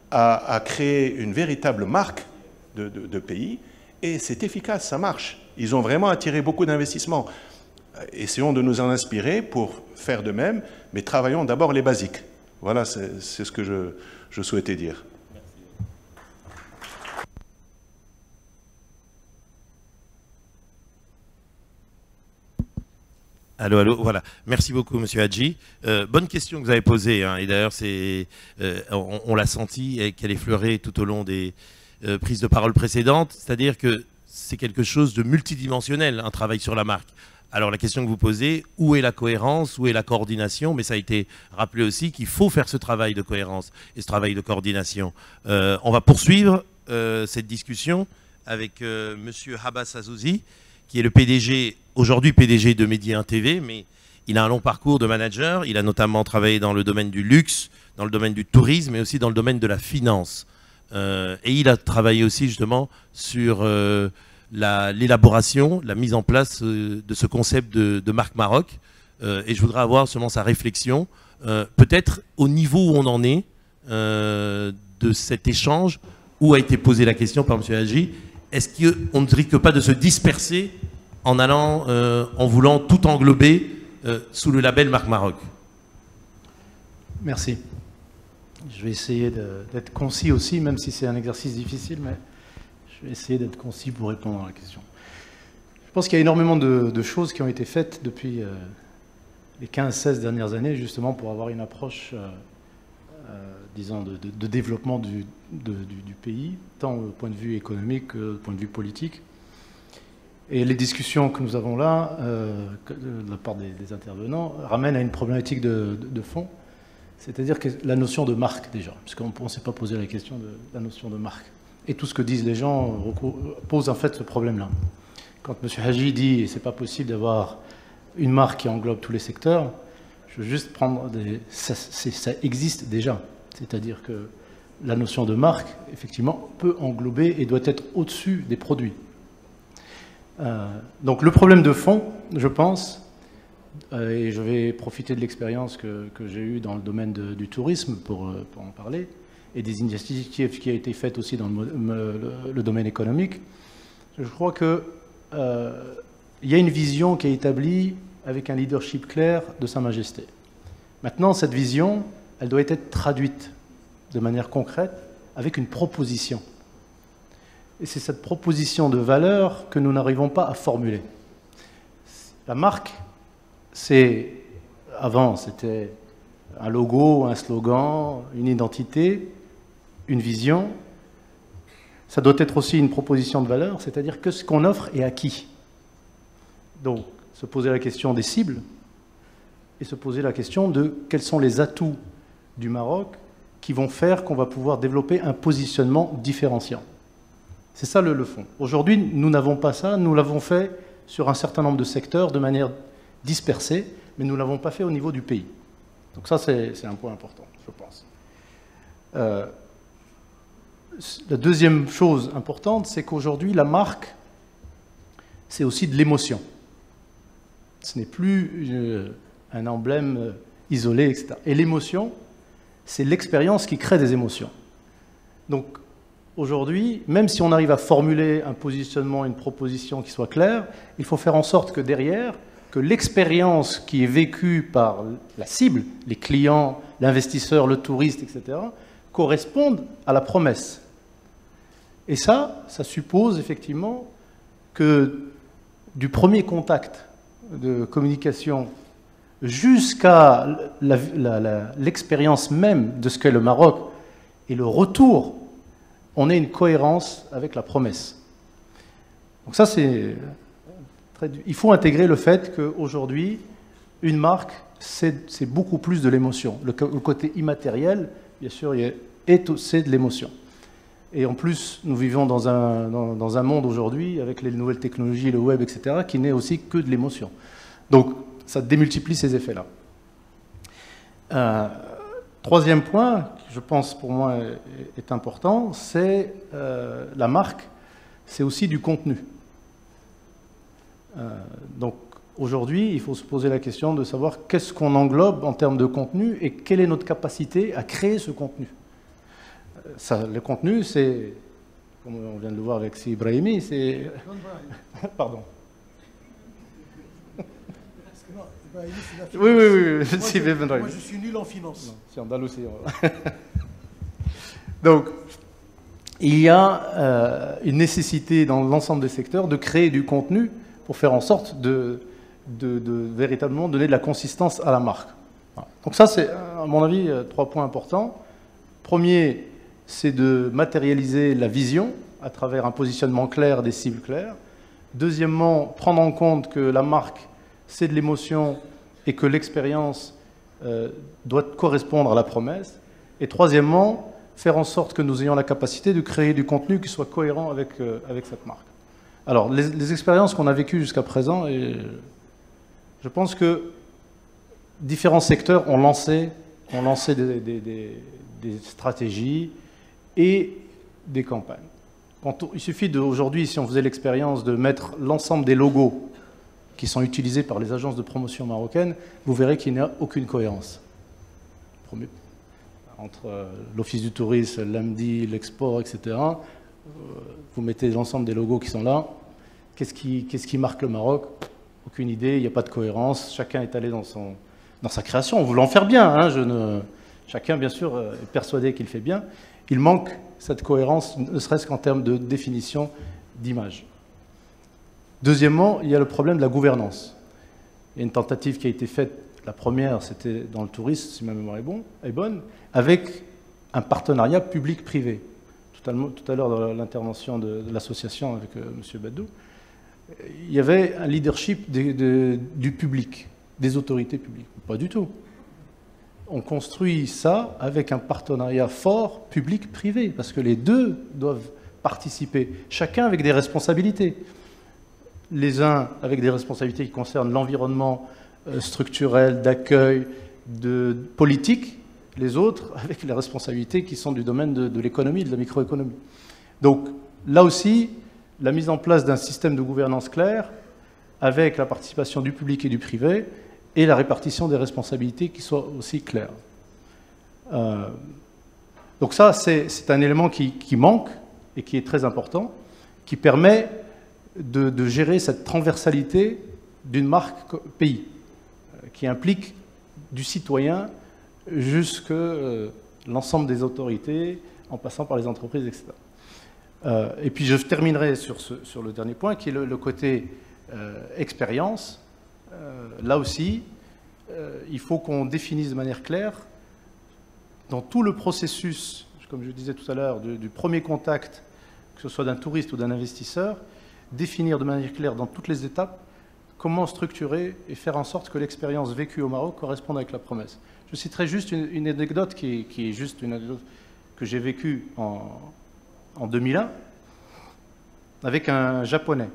à créer une véritable marque de pays, et c'est efficace, ça marche. Ils ont vraiment attiré beaucoup d'investissements. Essayons de nous en inspirer pour faire de même, mais travaillons d'abord les basiques. Voilà, c'est ce que je souhaitais dire. Allô, voilà. Merci beaucoup, Monsieur Hadji. Bonne question que vous avez posée, hein, et d'ailleurs, on l'a senti et qu'elle effleurait tout au long des prises de parole précédentes, c'est-à-dire que c'est quelque chose de multidimensionnel, un travail sur la marque. Alors la question que vous posez, où est la cohérence, où est la coordination? Mais ça a été rappelé aussi qu'il faut faire ce travail de cohérence et ce travail de coordination. On va poursuivre cette discussion avec Monsieur Habas Azouzi, qui est le PDG, aujourd'hui PDG de Medi 1 TV, mais il a un long parcours de manager. Il a notamment travaillé dans le domaine du luxe, dans le domaine du tourisme, mais aussi dans le domaine de la finance. Et il a travaillé aussi justement sur l'élaboration, la mise en place de ce concept de marque Maroc. Et je voudrais avoir seulement sa réflexion, peut-être au niveau où on en est de cet échange, où a été posée la question par M. Hadji. Est-ce qu'on ne risque pas de se disperser en voulant tout englober sous le label Marque Maroc? Merci. Je vais essayer d'être concis aussi, même si c'est un exercice difficile, mais je vais essayer d'être concis pour répondre à la question. Je pense qu'il y a énormément de choses qui ont été faites depuis les 15-16 dernières années, justement pour avoir une approche, disons, de développement du pays, tant au point de vue économique que au point de vue politique. Et les discussions que nous avons là, de la part des intervenants, ramènent à une problématique de fond, c'est-à-dire que la notion de marque, déjà, puisqu'on ne s'est pas posé la question de la notion de marque. Et tout ce que disent les gens pose en fait ce problème-là. Quand M. Haji dit « c'est pas possible d'avoir une marque qui englobe tous les secteurs », je veux juste prendre ça existe déjà. C'est-à-dire que la notion de marque, effectivement, peut englober et doit être au-dessus des produits. Donc le problème de fond, je pense, et je vais profiter de l'expérience que j'ai eue dans le domaine du tourisme pour en parler, et des initiatives qui ont été faites aussi dans le domaine économique, je crois qu'il y a une vision qui est établie avec un leadership clair de Sa Majesté. Maintenant, cette vision, elle doit être traduite de manière concrète avec une proposition. Et c'est cette proposition de valeur que nous n'arrivons pas à formuler. La marque, avant, c'était un logo, un slogan, une identité, une vision. Ça doit être aussi une proposition de valeur, c'est-à-dire que ce qu'on offre et à qui. Donc, se poser la question des cibles et se poser la question de quels sont les atouts du Maroc qui vont faire qu'on va pouvoir développer un positionnement différenciant. C'est ça le fond. Aujourd'hui, nous n'avons pas ça. Nous l'avons fait sur un certain nombre de secteurs de manière dispersée, mais nous ne l'avons pas fait au niveau du pays. Donc ça, c'est un point important, je pense. La deuxième chose importante, c'est qu'aujourd'hui, la marque, c'est aussi de l'émotion. Ce n'est plus un emblème isolé, etc. Et l'émotion, c'est l'expérience qui crée des émotions. Donc, aujourd'hui, même si on arrive à formuler un positionnement, une proposition qui soit claire, il faut faire en sorte que derrière, que l'expérience qui est vécue par la cible, les clients, l'investisseur, le touriste, etc., corresponde à la promesse. Et ça suppose effectivement que du premier contact de communication jusqu'à l'expérience même de ce qu'est le Maroc et le retour, on ait une cohérence avec la promesse. Donc ça, il faut intégrer le fait qu'aujourd'hui, une marque, c'est beaucoup plus de l'émotion. Le côté immatériel, bien sûr, c'est de l'émotion. Et en plus, nous vivons dans un monde aujourd'hui, avec les nouvelles technologies, le web, etc., qui n'est aussi que de l'émotion. Donc, ça démultiplie ces effets-là. Troisième point, qui je pense pour moi est important, c'est la marque, c'est aussi du contenu. Donc aujourd'hui, il faut se poser la question de savoir qu'est-ce qu'on englobe en termes de contenu et quelle est notre capacité à créer ce contenu. Le contenu, c'est, comme on vient de le voir avec Si Ibrahimi, c'est... Pardon. Oui. Moi, je suis nul en finance. C'est andalousien. Donc, il y a une nécessité dans l'ensemble des secteurs de créer du contenu pour faire en sorte de véritablement donner de la consistance à la marque. Voilà. Donc ça, c'est, à mon avis, 3 points importants. Premier, c'est de matérialiser la vision à travers un positionnement clair, des cibles claires. Deuxièmement, prendre en compte que la marque, c'est de l'émotion et que l'expérience doit correspondre à la promesse. Et troisièmement, faire en sorte que nous ayons la capacité de créer du contenu qui soit cohérent avec cette marque. Alors, les expériences qu'on a vécues jusqu'à présent, et je pense que différents secteurs ont lancé des stratégies et des campagnes. Il suffit aujourd'hui, si on faisait l'expérience de mettre l'ensemble des logos qui sont utilisés par les agences de promotion marocaines, vous verrez qu'il n'y a aucune cohérence. Entre l'Office du tourisme, l'AMDI, l'Export, etc., vous mettez l'ensemble des logos qui sont là. Qu'est-ce qui marque le Maroc? Aucune idée, il n'y a pas de cohérence. Chacun est allé dans sa création, en voulant faire bien. Hein, je Chacun, bien sûr, est persuadé qu'il fait bien. Il manque cette cohérence, ne serait-ce qu'en termes de définition d'image. Deuxièmement, il y a le problème de la gouvernance. Il y a une tentative qui a été faite, la première, c'était dans le tourisme, si ma mémoire est bonne, avec un partenariat public-privé. Tout à l'heure, dans l'intervention de l'association avec M. Badou, il y avait un leadership du public, des autorités publiques. Pas du tout. On construit ça avec un partenariat fort public-privé, parce que les deux doivent participer, chacun avec des responsabilités. Les uns avec des responsabilités qui concernent l'environnement structurel, d'accueil, de politique, les autres avec les responsabilités qui sont du domaine de l'économie, de la microéconomie. Donc là aussi, la mise en place d'un système de gouvernance clair, avec la participation du public et du privé, et la répartition des responsabilités qui soit aussi claire. Donc ça, c'est un élément qui manque et qui est très important, qui permet de gérer cette transversalité d'une marque pays, qui implique du citoyen jusque l'ensemble des autorités, en passant par les entreprises, etc. Et puis je terminerai sur le dernier point, qui est le côté expérience. Là aussi, il faut qu'on définisse de manière claire, dans tout le processus, comme je disais tout à l'heure, du premier contact, que ce soit d'un touriste ou d'un investisseur, définir de manière claire dans toutes les étapes comment structurer et faire en sorte que l'expérience vécue au Maroc corresponde avec la promesse. Je citerai juste une anecdote qui est juste une anecdote que j'ai vécue en 2001 avec un Japonais,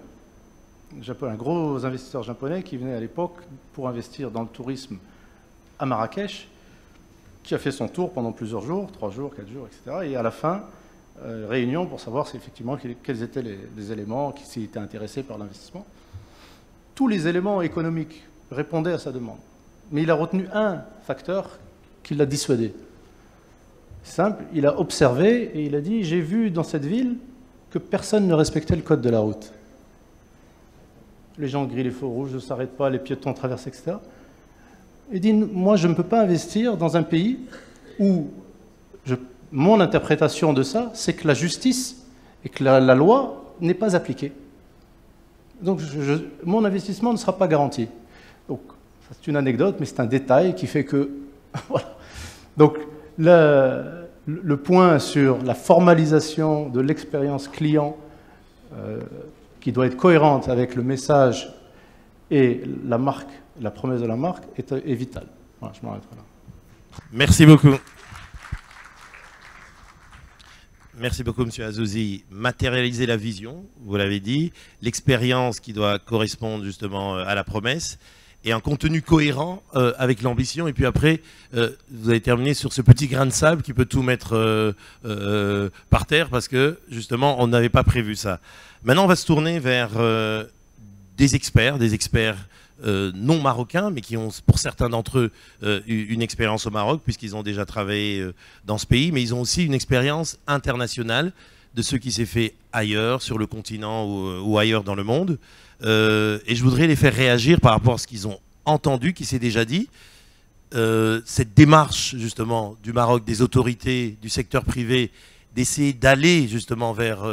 un gros investisseur japonais qui venait à l'époque pour investir dans le tourisme à Marrakech, qui a fait son tour pendant plusieurs jours, 3 jours, 4 jours, etc. Et à la fin, réunion pour savoir effectivement quels étaient les éléments qui étaient intéressés par l'investissement. Tous les éléments économiques répondaient à sa demande. Mais il a retenu un facteur qui l'a dissuadé. Simple, il a observé et il a dit « J'ai vu dans cette ville que personne ne respectait le code de la route. Les gens grillent les feux rouges, ne s'arrêtent pas, les piétons traversent, etc. » Il dit « Moi, je ne peux pas investir dans un pays où mon interprétation de ça, c'est que la justice et que la loi n'est pas appliquée. Donc, mon investissement ne sera pas garanti. » Donc, c'est une anecdote, mais c'est un détail qui fait que... voilà. Donc, le point sur la formalisation de l'expérience client qui doit être cohérente avec le message et la marque, la promesse de la marque est vital. Voilà, je m'arrêterai là. Merci beaucoup. Merci beaucoup, M. Azouzi. Matérialiser la vision, vous l'avez dit, l'expérience qui doit correspondre justement à la promesse, et un contenu cohérent avec l'ambition. Et puis après, vous avez terminé sur ce petit grain de sable qui peut tout mettre par terre, parce que justement, on n'avait pas prévu ça. Maintenant, on va se tourner vers des experts non marocains, mais qui ont, pour certains d'entre eux, une expérience au Maroc, puisqu'ils ont déjà travaillé dans ce pays, mais ils ont aussi une expérience internationale de ce qui s'est fait ailleurs, sur le continent ou ailleurs dans le monde. Et je voudrais les faire réagir par rapport à ce qu'ils ont entendu, qui s'est déjà dit. Cette démarche, justement, du Maroc, des autorités, du secteur privé, d'essayer d'aller, justement, vers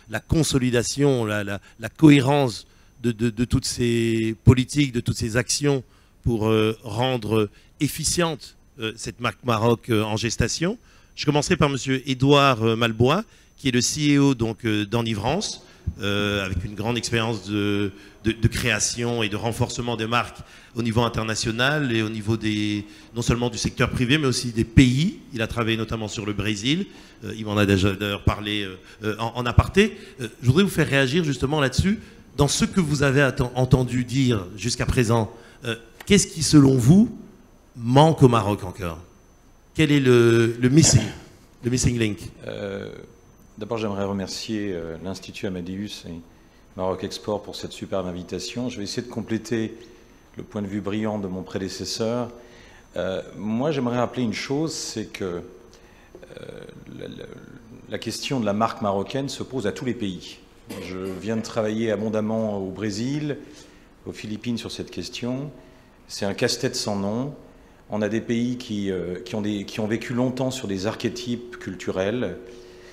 la consolidation, la cohérence de toutes ces politiques, de toutes ces actions pour rendre efficiente cette marque Maroc en gestation. Je commencerai par M. Édouard Malbois, qui est le CEO d'Enivrance, avec une grande expérience de création et de renforcement des marques au niveau international et au niveau non seulement du secteur privé, mais aussi des pays. Il a travaillé notamment sur le Brésil. Il m'en a déjà d'ailleurs parlé en aparté. Je voudrais vous faire réagir justement là-dessus. Dans ce que vous avez entendu dire jusqu'à présent, qu'est-ce qui, selon vous, manque au Maroc encore? Quel est le missing link? D'abord, j'aimerais remercier l'Institut Amadeus et Maroc Export pour cette superbe invitation. Je vais essayer de compléter le point de vue brillant de mon prédécesseur. Moi, j'aimerais rappeler une chose, c'est que la question de la marque marocaine se pose à tous les pays. Je viens de travailler abondamment au Brésil, aux Philippines sur cette question. C'est un casse-tête sans nom. On a des pays qui ont vécu longtemps sur des archétypes culturels.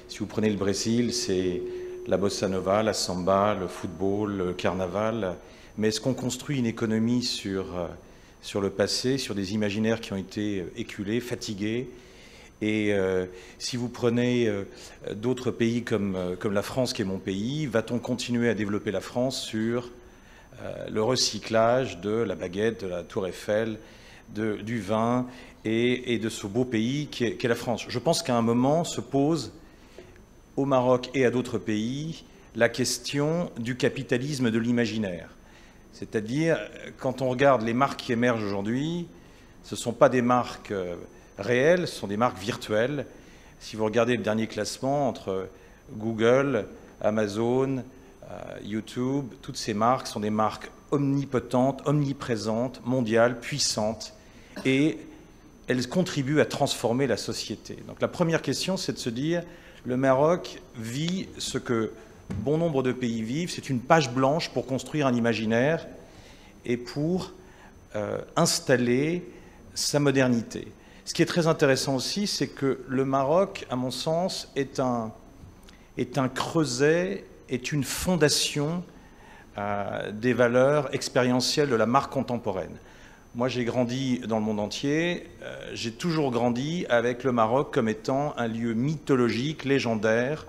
Si vous prenez le Brésil, c'est la bossa nova, la samba, le football, le carnaval. Mais est-ce qu'on construit une économie sur le passé, sur des imaginaires qui ont été éculés, fatigués? Et si vous prenez d'autres pays comme la France, qui est mon pays, va-t-on continuer à développer la France sur le recyclage de la baguette, de la tour Eiffel, du vin et de ce beau pays qu'est la France? Je pense qu'à un moment se pose au Maroc et à d'autres pays la question du capitalisme de l'imaginaire. C'est-à-dire, quand on regarde les marques qui émergent aujourd'hui, ce ne sont pas des marques réelles, ce sont des marques virtuelles. Si vous regardez le dernier classement entre Google, Amazon, YouTube, toutes ces marques sont des marques omnipotentes, omniprésentes, mondiales, puissantes, et elles contribuent à transformer la société. Donc la première question, c'est de se dire, le Maroc vit ce que bon nombre de pays vivent, c'est une page blanche pour construire un imaginaire et pour installer sa modernité. Ce qui est très intéressant aussi, c'est que le Maroc, à mon sens, est un creuset, est une fondation des valeurs expérientielles de la marque contemporaine. Moi, j'ai grandi dans le monde entier, j'ai toujours grandi avec le Maroc comme étant un lieu mythologique, légendaire,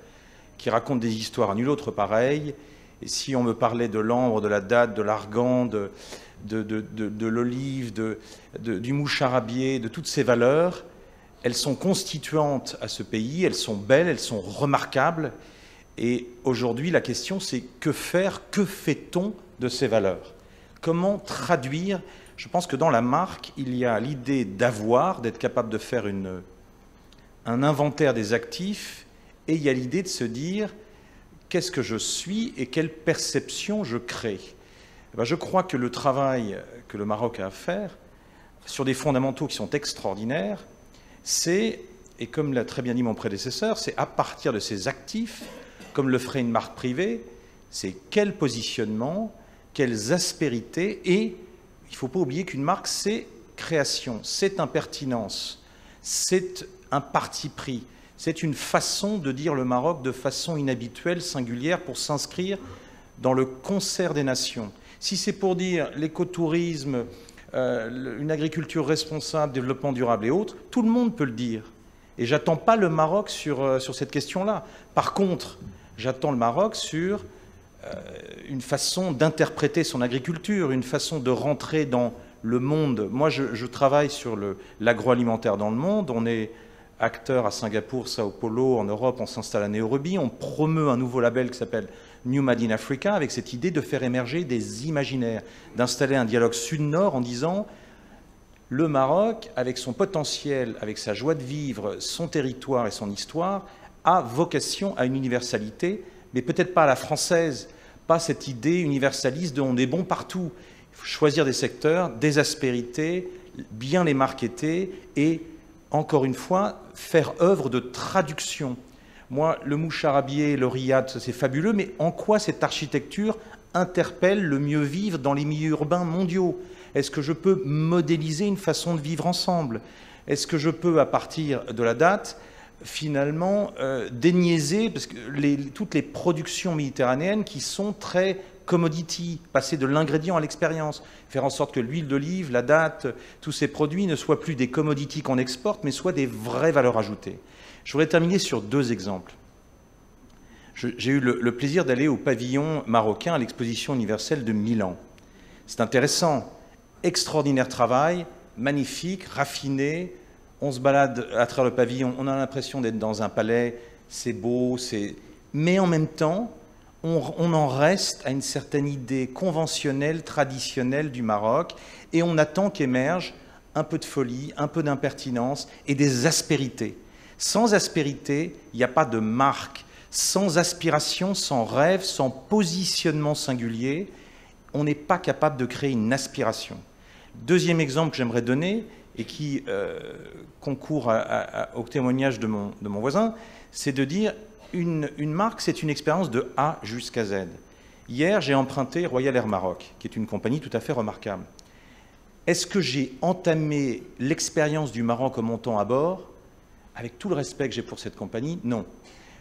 qui raconte des histoires à nul autre pareil. Et si on me parlait de l'ambre, de la date, de l'argan, de l'olive, du moucharabier, de toutes ces valeurs, elles sont constituantes à ce pays, elles sont belles, elles sont remarquables. Et aujourd'hui, la question, c'est que faire, que fait-on de ces valeurs? Comment traduire? Je pense que dans la marque, il y a l'idée d'avoir, d'être capable de faire un inventaire des actifs, et il y a l'idée de se dire qu'est-ce que je suis et quelle perception je crée. Et bien, je crois que le travail que le Maroc a à faire sur des fondamentaux qui sont extraordinaires, c'est, et comme l'a très bien dit mon prédécesseur, c'est à partir de ces actifs, comme le ferait une marque privée, c'est quel positionnement, quelles aspérités, et il ne faut pas oublier qu'une marque, c'est création, c'est impertinence, c'est un parti pris, c'est une façon de dire le Maroc de façon inhabituelle, singulière, pour s'inscrire dans le concert des nations. Si c'est pour dire l'écotourisme, une agriculture responsable, développement durable et autres, tout le monde peut le dire. Et j'attends pas le Maroc sur cette question-là. Par contre, j'attends le Maroc sur une façon d'interpréter son agriculture, une façon de rentrer dans le monde. Moi, je travaille sur l'agroalimentaire dans le monde. On est acteur à Singapour, Sao Paulo, en Europe, on s'installe à Nairobi. On promeut un nouveau label qui s'appelle New Made in Africa, avec cette idée de faire émerger des imaginaires, d'installer un dialogue sud-nord en disant le Maroc, avec son potentiel, avec sa joie de vivre, son territoire et son histoire, a vocation à une universalité, mais peut-être pas à la française, pas cette idée universaliste de on est bon partout. Il faut choisir des secteurs, des aspérités, bien les marketer et, encore une fois, faire œuvre de traduction. Moi, le moucharabier, le riad, c'est fabuleux, mais en quoi cette architecture interpelle le mieux vivre dans les milieux urbains mondiaux? Est-ce que je peux modéliser une façon de vivre ensemble? Est-ce que je peux, à partir de la date, finalement, déniaiser parce que toutes les productions méditerranéennes qui sont très commodity, passer de l'ingrédient à l'expérience, faire en sorte que l'huile d'olive, la date, tous ces produits ne soient plus des commodities qu'on exporte, mais soient des vraies valeurs ajoutées. Je voudrais terminer sur deux exemples. J'ai eu le plaisir d'aller au pavillon marocain à l'exposition universelle de Milan. C'est intéressant, extraordinaire travail, magnifique, raffiné. On se balade à travers le pavillon, on a l'impression d'être dans un palais, c'est beau, mais en même temps, on en reste à une certaine idée conventionnelle, traditionnelle du Maroc, et on attend qu'émerge un peu de folie, un peu d'impertinence et des aspérités. Sans aspérité, il n'y a pas de marque. Sans aspiration, sans rêve, sans positionnement singulier, on n'est pas capable de créer une aspiration. Deuxième exemple que j'aimerais donner, et qui concourt au témoignage de mon voisin, c'est de dire une marque, c'est une expérience de A jusqu'à Z. Hier, j'ai emprunté Royal Air Maroc, qui est une compagnie tout à fait remarquable. Est-ce que j'ai entamé l'expérience du Maroc en montant à bord? Avec tout le respect que j'ai pour cette compagnie, non.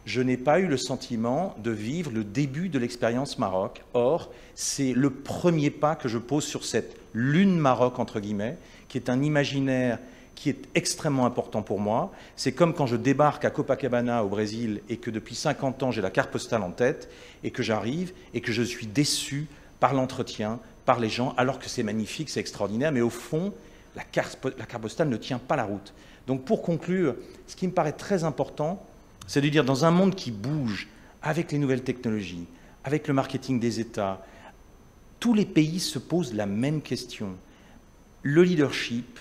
Je n'ai pas eu le sentiment de vivre le début de l'expérience Maroc. Or, c'est le premier pas que je pose sur cette lune Maroc, entre guillemets, qui est un imaginaire qui est extrêmement important pour moi. C'est comme quand je débarque à Copacabana au Brésil et que depuis 50 ans j'ai la carte postale en tête et que j'arrive et que je suis déçu par l'entretien, par les gens, alors que c'est magnifique, c'est extraordinaire, mais au fond, la carte postale ne tient pas la route. Donc pour conclure, ce qui me paraît très important, c'est de dire dans un monde qui bouge avec les nouvelles technologies, avec le marketing des États, tous les pays se posent la même question. Le leadership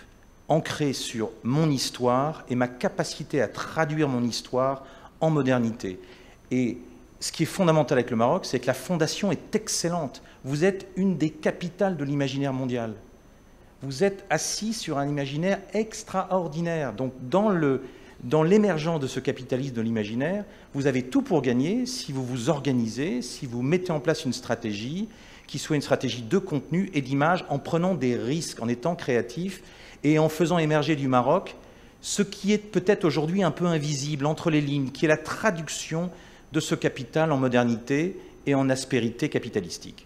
ancré sur mon histoire et ma capacité à traduire mon histoire en modernité. Et ce qui est fondamental avec le Maroc, c'est que la fondation est excellente. Vous êtes une des capitales de l'imaginaire mondial. Vous êtes assis sur un imaginaire extraordinaire. Donc dans l'émergence de ce capitalisme de l'imaginaire, vous avez tout pour gagner si vous vous organisez, si vous mettez en place une stratégie qui soit une stratégie de contenu et d'image en prenant des risques, en étant créatif et en faisant émerger du Maroc ce qui est peut-être aujourd'hui un peu invisible entre les lignes, qui est la traduction de ce capital en modernité et en aspérité capitalistique.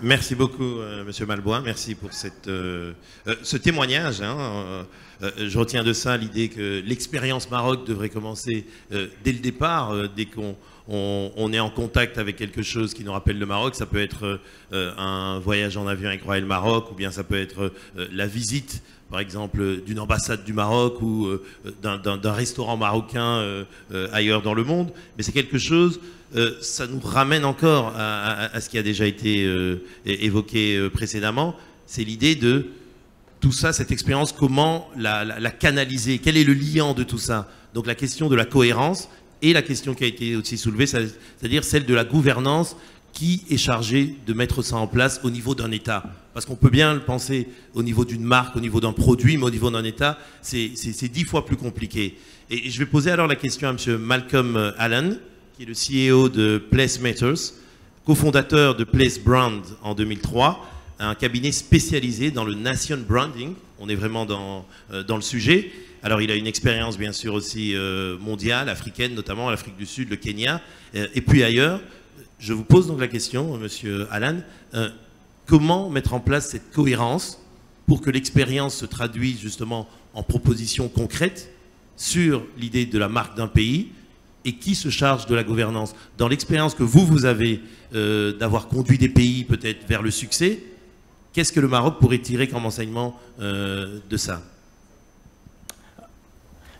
Merci beaucoup, Monsieur Malbois. Merci pour ce témoignage. Je retiens de ça l'idée que l'expérience Maroc devrait commencer dès le départ, dès qu'on est en contact avec quelque chose qui nous rappelle le Maroc. Ça peut être un voyage en avion avec Royal Maroc, ou bien ça peut être la visite, par exemple, d'une ambassade du Maroc ou d'un restaurant marocain ailleurs dans le monde. Mais c'est quelque chose... ça nous ramène encore à ce qui a déjà été évoqué précédemment, c'est l'idée de tout ça, cette expérience, comment la canaliser, quel est le liant de tout ça. Donc la question de la cohérence et la question qui a été aussi soulevée, c'est-à-dire celle de la gouvernance qui est chargée de mettre ça en place au niveau d'un État. Parce qu'on peut bien le penser au niveau d'une marque, au niveau d'un produit, mais au niveau d'un État, c'est 10 fois plus compliqué. Et je vais poser alors la question à M. Malcolm Allen, qui est le CEO de Place Matters, cofondateur de Place Brand en 2003, un cabinet spécialisé dans le nation branding. On est vraiment dans le sujet. Alors il a une expérience bien sûr aussi mondiale, africaine notamment, l'Afrique du Sud, le Kenya, et puis ailleurs. Je vous pose donc la question, Monsieur Allen, comment mettre en place cette cohérence pour que l'expérience se traduise justement en propositions concrètes sur l'idée de la marque d'un pays, et qui se charge de la gouvernance? Dans l'expérience que vous avez d'avoir conduit des pays peut-être vers le succès, qu'est-ce que le Maroc pourrait tirer comme enseignement de ça?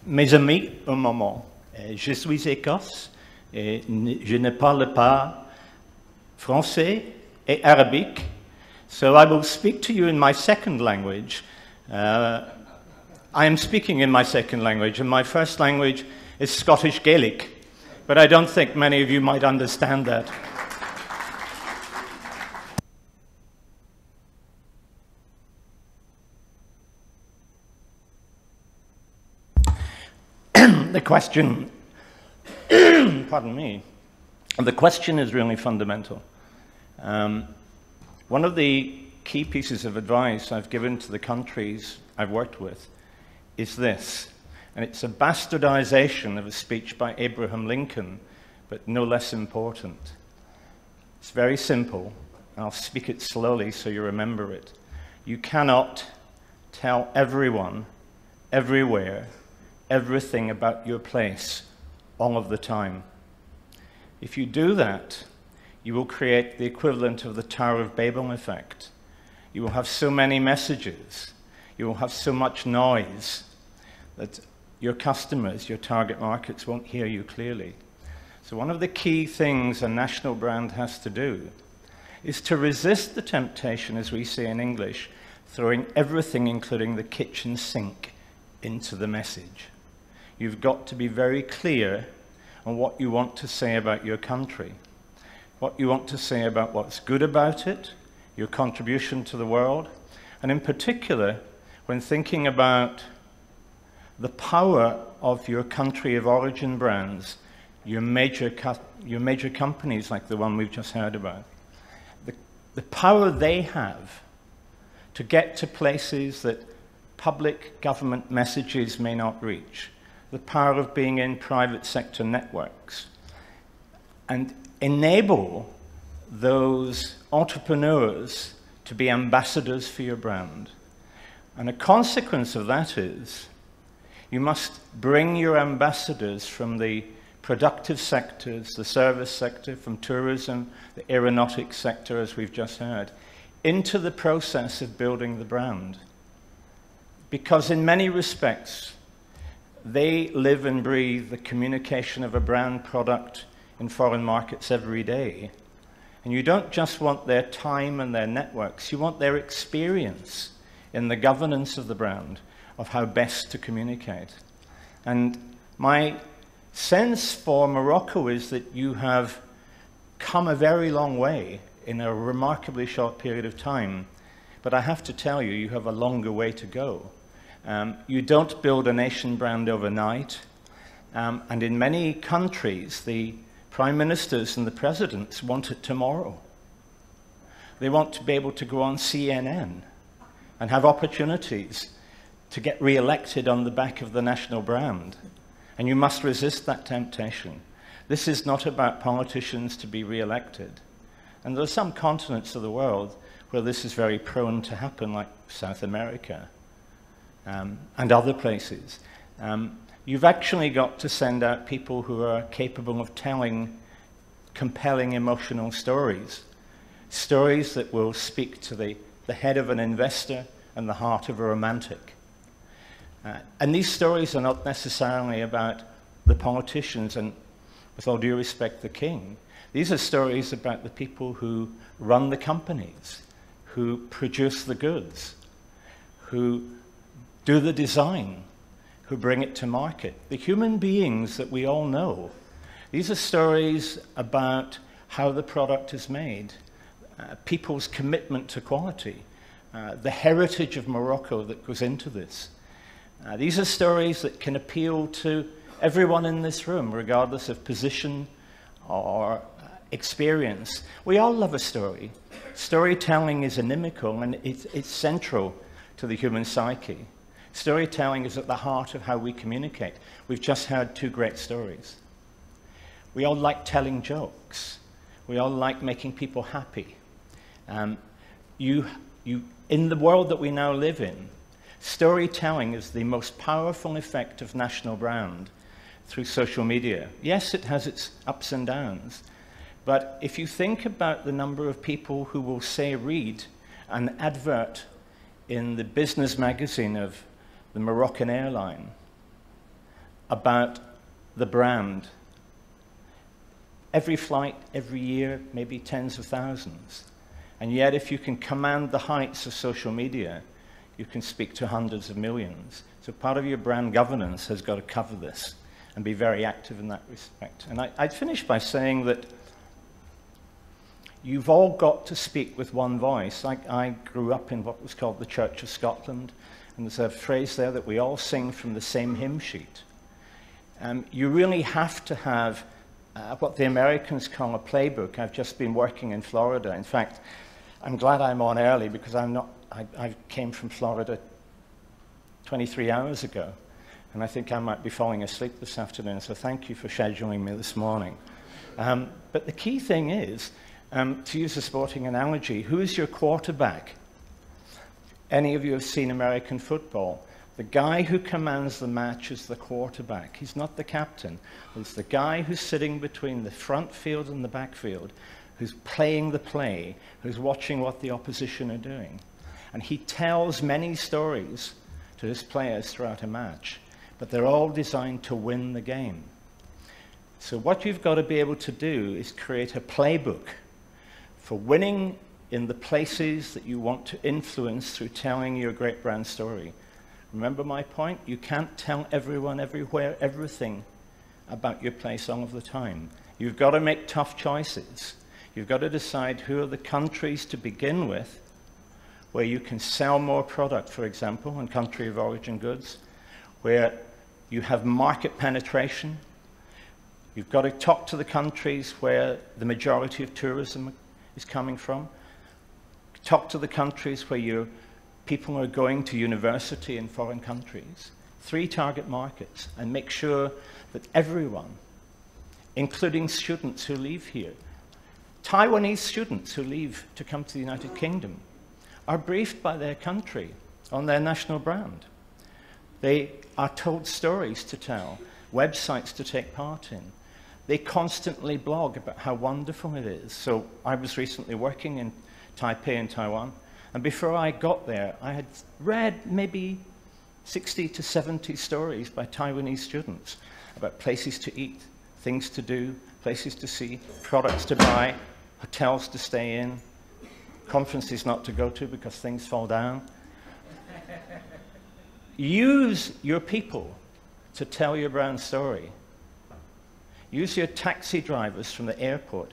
Mes amis, un moment. Je suis écosse et je ne parle pas français et arabique. So I will speak to you in my second language. I am speaking in my second language, and my first language is Scottish Gaelic, but I don't think many of you might understand that. The question, pardon me, the question is really fundamental. One of the key pieces of advice I've given to the countries I've worked with is this. And it's a bastardization of a speech by Abraham Lincoln, but no less important. It's very simple, and I'll speak it slowly so you remember it. You cannot tell everyone, everywhere, everything about your place all of the time. If you do that, you will create the equivalent of the Tower of Babel effect. You will have so many messages, you will have so much noise that your customers, your target markets won't hear you clearly. So one of the key things a national brand has to do is to resist the temptation, as we say in English, throwing everything, including the kitchen sink, into the message. You've got to be very clear on what you want to say about your country, what you want to say about what's good about it, your contribution to the world, and in particular, when thinking about the power of your country of origin brands, your major companies like the one we've just heard about. The power they have to get to places that public government messages may not reach, the power of being in private sector networks, and enable those entrepreneurs to be ambassadors for your brand. And a consequence of that is you must bring your ambassadors from the productive sectors, the service sector, from tourism, the aeronautics sector, as we've just heard, into the process of building the brand. Because in many respects, they live and breathe the communication of a brand product in foreign markets every day. And you don't just want their time and their networks, you want their experience in the governance of the brand, of how best to communicate. And my sense for Morocco is that you have come a very long way in a remarkably short period of time. But I have to tell you, you have a longer way to go. You don't build a nation brand overnight. And in many countries, the prime ministers and the presidents want it tomorrow. They want to be able to go on CNN and have opportunities to get re-elected on the back of the national brand. And you must resist that temptation. This is not about politicians to be re-elected. And there are some continents of the world where this is very prone to happen, like South America and other places. You've actually got to send out people who are capable of telling compelling emotional stories, stories that will speak to the head of an investor and the heart of a romantic. And these stories are not necessarily about the politicians and, with all due respect, the king. These are stories about the people who run the companies, who produce the goods, who do the design, who bring it to market. The human beings that we all know. These are stories about how the product is made, people's commitment to quality, the heritage of Morocco that goes into this. These are stories that can appeal to everyone in this room, regardless of position or experience. We all love a story. Storytelling is inimical and it's central to the human psyche. Storytelling is at the heart of how we communicate. We've just heard two great stories. We all like telling jokes. We all like making people happy. In the world that we now live in, storytelling is the most powerful effect of national brand through social media. Yes, it has its ups and downs, but if you think about the number of people who will say, read an advert in the business magazine of the Moroccan airline about the brand, every flight, every year, maybe tens of thousands. And yet, if you can command the heights of social media, you can speak to hundreds of millions. So part of your brand governance has got to cover this and be very active in that respect. And I'd finish by saying that you've all got to speak with one voice. I grew up in what was called the Church of Scotland, and there's a phrase there that we all sing from the same hymn sheet. You really have to have what the Americans call a playbook. I've just been working in Florida. In fact, I'm glad I'm on early because I came from Florida 23 hours ago, and I think I might be falling asleep this afternoon, so thank you for scheduling me this morning. But the key thing is, to use a sporting analogy, who is your quarterback? Any of you have seen American football? The guy who commands the match is the quarterback. He's not the captain. It's the guy who's sitting between the front field and the back field, who's playing the play, who's watching what the opposition are doing. And he tells many stories to his players throughout a match, but they're all designed to win the game. So what you've got to be able to do is create a playbook for winning in the places that you want to influence through telling your great brand story. Remember my point? You can't tell everyone, everywhere, everything about your place all of the time. You've got to make tough choices. You've got to decide who are the countries to begin with where you can sell more product, for example, in country of origin goods, where you have market penetration, You've got to talk to the countries where the majority of tourism is coming from. Talk to the countries where your people are going to university in foreign countries. 3 target markets, and make sure that everyone, including students who leave here, Taiwanese students who leave to come to the United Kingdom, are briefed by their country on their national brand. They are told stories to tell, websites to take part in. They constantly blog about how wonderful it is. So I was recently working in Taipei in Taiwan, and before I got there, I had read maybe 60 to 70 stories by Taiwanese students about places to eat, things to do, places to see, products to buy, hotels to stay in, conferences not to go to because things fall down. Use your people to tell your brand story. Use your taxi drivers from the airport.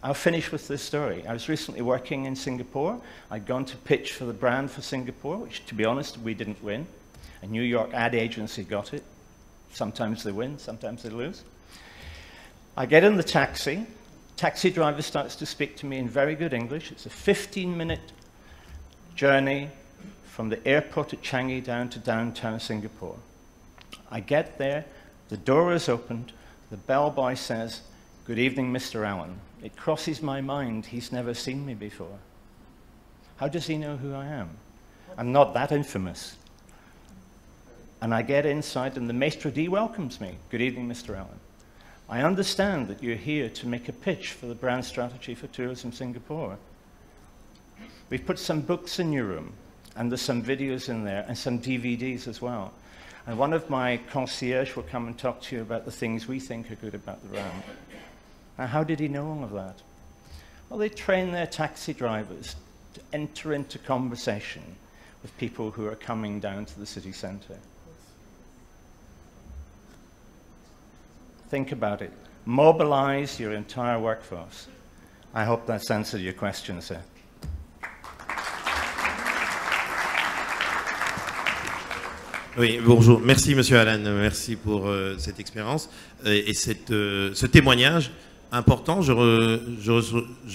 I'll finish with this story. I was recently working in Singapore. I'd gone to pitch for the brand for Singapore, which, to be honest, we didn't win. A New York ad agency got it. Sometimes they win, sometimes they lose. I get in the taxi. Taxi driver starts to speak to me in very good English. It's a 15-minute journey from the airport at Changi down to downtown Singapore. I get there, the door is opened, the bellboy says, "Good evening, Mr. Allen." It crosses my mind he's never seen me before. How does he know who I am? I'm not that infamous. And I get inside and the maître d' welcomes me. "Good evening, Mr. Allen. I understand that you're here to make a pitch for the brand strategy for Tourism Singapore. We've put some books in your room, and there's some videos in there, and some DVDs as well. And one of my concierge will come and talk to you about the things we think are good about the brand." Now, how did he know all of that? Well, they train their taxi drivers to enter into conversation with people who are coming down to the city centre. Think about it. Mobilize your entire workforce. I hope that's answered your question, sir. Oui, bonjour. Merci, Monsieur Allen. Merci pour cette expérience et ce témoignage important. Je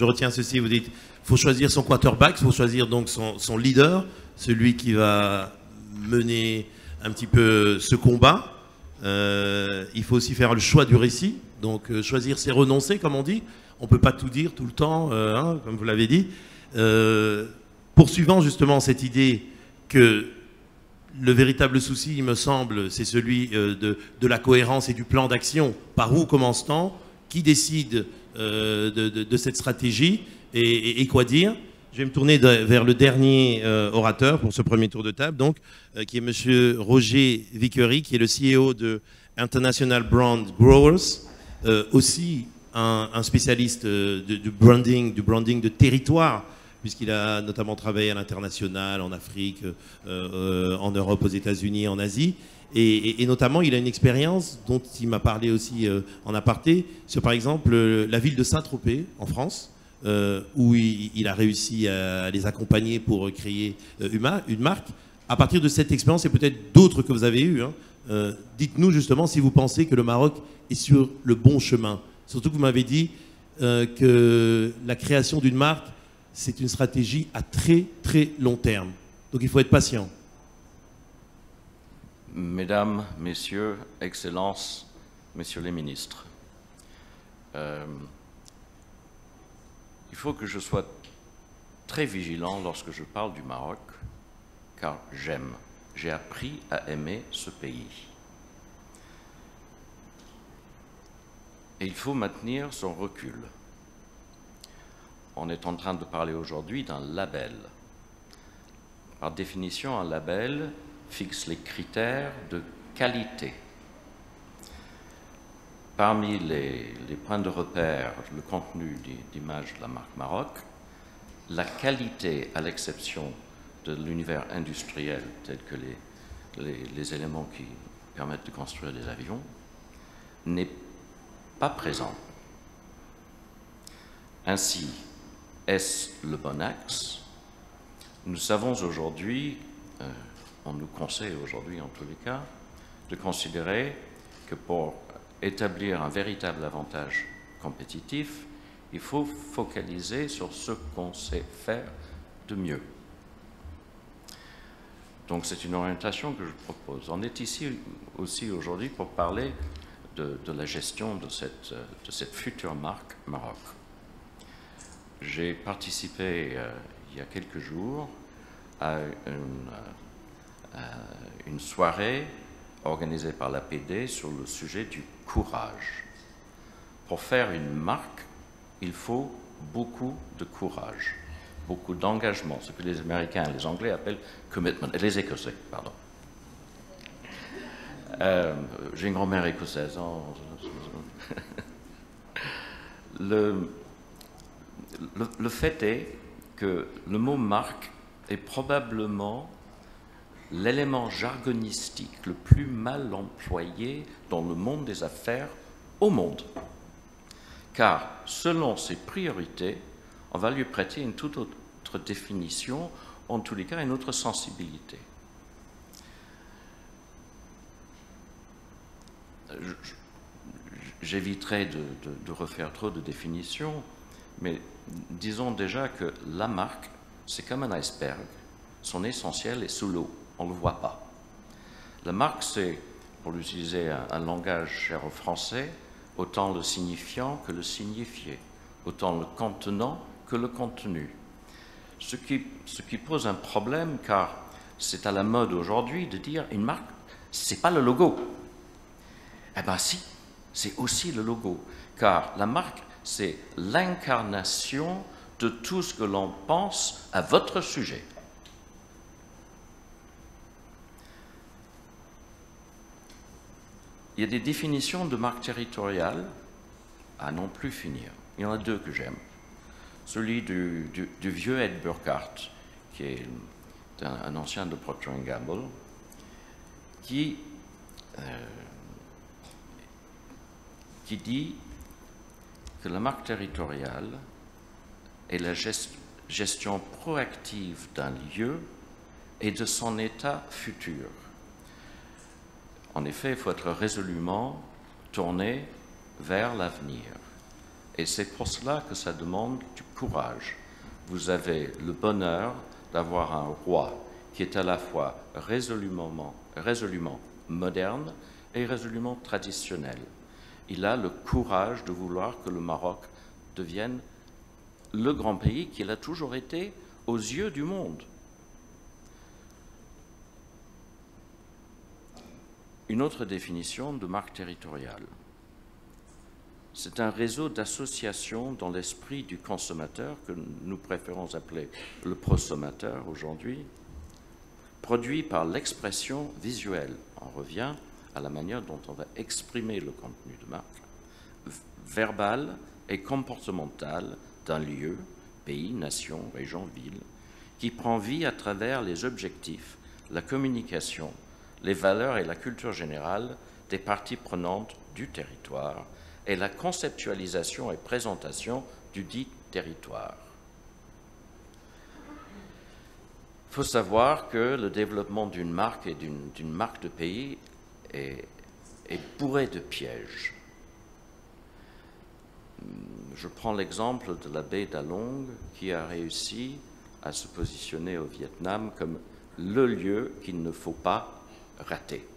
retiens ceci. Vous dites, il faut choisir son quarterback, il faut choisir donc son leader, celui qui va mener un petit peu ce combat. Il faut aussi faire le choix du récit. Donc, choisir, c'est renoncer, comme on dit. On ne peut pas tout dire tout le temps, hein, comme vous l'avez dit. Poursuivant justement cette idée que le véritable souci, il me semble, c'est celui de la cohérence et du plan d'action. Par où commence-t-on? Qui décide de cette stratégie et quoi dire? Je vais me tourner vers le dernier orateur pour ce premier tour de table, donc, qui est Monsieur Roger Vickery, qui est le CEO de International Brand Growers, aussi un spécialiste du branding de territoire, puisqu'il a notamment travaillé à l'international, en Afrique, en Europe, aux États-Unis, en Asie. Et notamment, il a une expérience dont il m'a parlé aussi en aparté, sur par exemple la ville de Saint-Tropez, en France, où il a réussi à les accompagner pour créer une marque. À partir de cette expérience, et peut-être d'autres que vous avez eues, hein, dites-nous justement si vous pensez que le Maroc est sur le bon chemin. Surtout que vous m'avez dit que la création d'une marque, c'est une stratégie à très très long terme. Donc il faut être patient. Mesdames, Messieurs, Excellences, Messieurs les ministres, il faut que je sois très vigilant lorsque je parle du Maroc, car j'aime, j'ai appris à aimer ce pays. Et il faut maintenir son recul. On est en train de parler aujourd'hui d'un label. Par définition, un label fixe les critères de qualité. Parmi les points de repère, le contenu d'image de la marque Maroc, la qualité, à l'exception de l'univers industriel, tel que les éléments qui permettent de construire des avions, n'est pas présent. Ainsi, est-ce le bon axe? Nous savons aujourd'hui, on nous conseille aujourd'hui en tous les cas, de considérer que pour établir un véritable avantage compétitif, il faut focaliser sur ce qu'on sait faire de mieux. Donc c'est une orientation que je propose. On est ici aussi aujourd'hui pour parler de la gestion de cette future marque Maroc. J'ai participé il y a quelques jours à une soirée organisée par l'APD sur le sujet du courage. Pour faire une marque, il faut beaucoup de courage, beaucoup d'engagement, ce que les Américains et les Anglais appellent commitment, et les Écossais, pardon. J'ai une grand-mère écossaise. Le fait est que le mot marque est probablement l'élément jargonistique le plus mal employé dans le monde des affaires au monde. Car, selon ses priorités, on va lui prêter une toute autre définition, en tous les cas une autre sensibilité. J'éviterai de refaire trop de définitions, mais disons déjà que la marque, c'est comme un iceberg. Son essentiel est sous l'eau, on ne le voit pas. La marque, c'est, pour utiliser un langage cher aux Français, autant le signifiant que le signifié, autant le contenant que le contenu. Ce qui pose un problème, car c'est à la mode aujourd'hui de dire une marque, c'est pas le logo. Eh bien si, c'est aussi le logo, car la marque, c'est l'incarnation de tout ce que l'on pense à votre sujet. Il y a des définitions de marque territoriale à non plus finir. Il y en a deux que j'aime. Celui du vieux Ed Burkhardt, qui est un ancien de Procter & Gamble, qui dit que la marque territoriale est la gestion proactive d'un lieu et de son état futur. En effet, il faut être résolument tourné vers l'avenir. Et c'est pour cela que ça demande du courage. Vous avez le bonheur d'avoir un roi qui est à la fois résolument moderne et résolument traditionnel. Il a le courage de vouloir que le Maroc devienne le grand pays qu'il a toujours été aux yeux du monde. Une autre définition de marque territoriale. C'est un réseau d'associations dans l'esprit du consommateur, que nous préférons appeler le prosommateur aujourd'hui, produit par l'expression visuelle. On revient à la manière dont on va exprimer le contenu de marque, verbal et comportemental d'un lieu, pays, nation, région, ville, qui prend vie à travers les objectifs, la communication, les valeurs et la culture générale des parties prenantes du territoire et la conceptualisation et présentation du dit territoire. Il faut savoir que le développement d'une marque et d'une marque de pays est bourré de pièges. Je prends l'exemple de la baie d'Along qui a réussi à se positionner au Vietnam comme le lieu qu'il ne faut pas rater,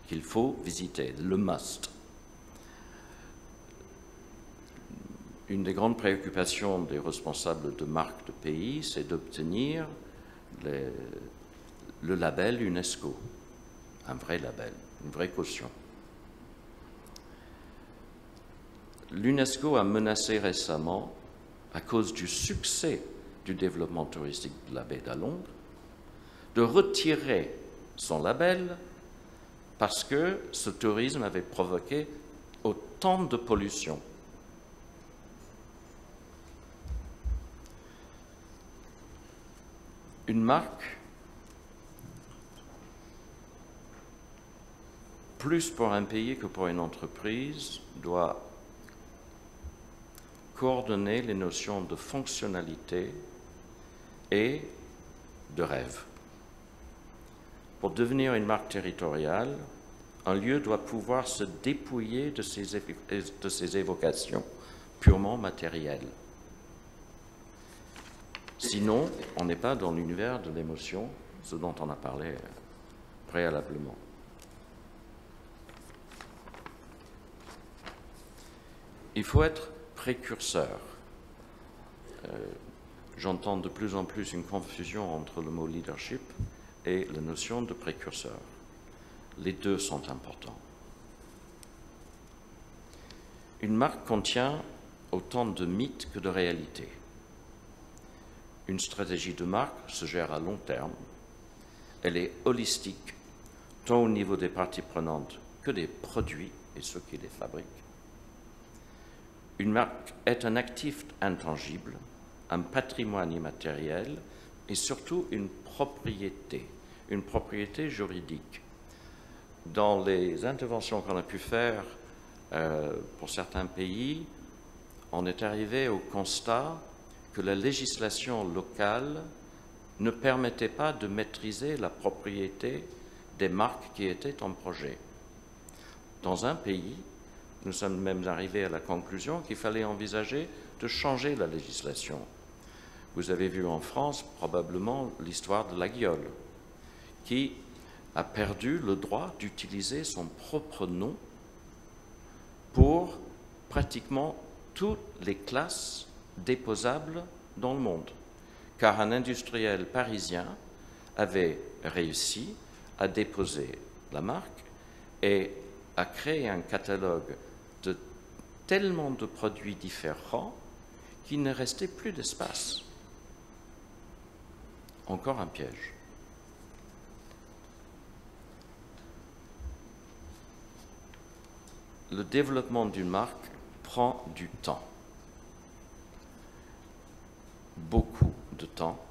qu'il faut visiter, le must. Une des grandes préoccupations des responsables de marques de pays, c'est d'obtenir le label UNESCO, un vrai label, une vraie caution. L'UNESCO a menacé récemment, à cause du succès du développement touristique de la baie d'Along, de retirer son label parce que ce tourisme avait provoqué autant de pollution. Une marque, plus pour un pays que pour une entreprise, doit coordonner les notions de fonctionnalité et de rêve. Pour devenir une marque territoriale, un lieu doit pouvoir se dépouiller de ses évocations purement matérielles. Sinon, on n'est pas dans l'univers de l'émotion, ce dont on a parlé préalablement. Il faut être précurseur. J'entends de plus en plus une confusion entre le mot leadership et la notion de précurseur. Les deux sont importants. Une marque contient autant de mythes que de réalités. Une stratégie de marque se gère à long terme. Elle est holistique, tant au niveau des parties prenantes que des produits et ceux qui les fabriquent. Une marque est un actif intangible, un patrimoine immatériel et surtout une propriété juridique. Dans les interventions qu'on a pu faire pour certains pays, on est arrivé au constat que la législation locale ne permettait pas de maîtriser la propriété des marques qui étaient en projet. Dans un pays, nous sommes même arrivés à la conclusion qu'il fallait envisager de changer la législation. Vous avez vu en France probablement l'histoire de la Guiole, qui a perdu le droit d'utiliser son propre nom pour pratiquement toutes les classes déposables dans le monde, car un industriel parisien avait réussi à déposer la marque et à créer un catalogue de tellement de produits différents qu'il ne restait plus d'espace. Encore un piège. Le développement d'une marque prend du temps. Beaucoup de temps,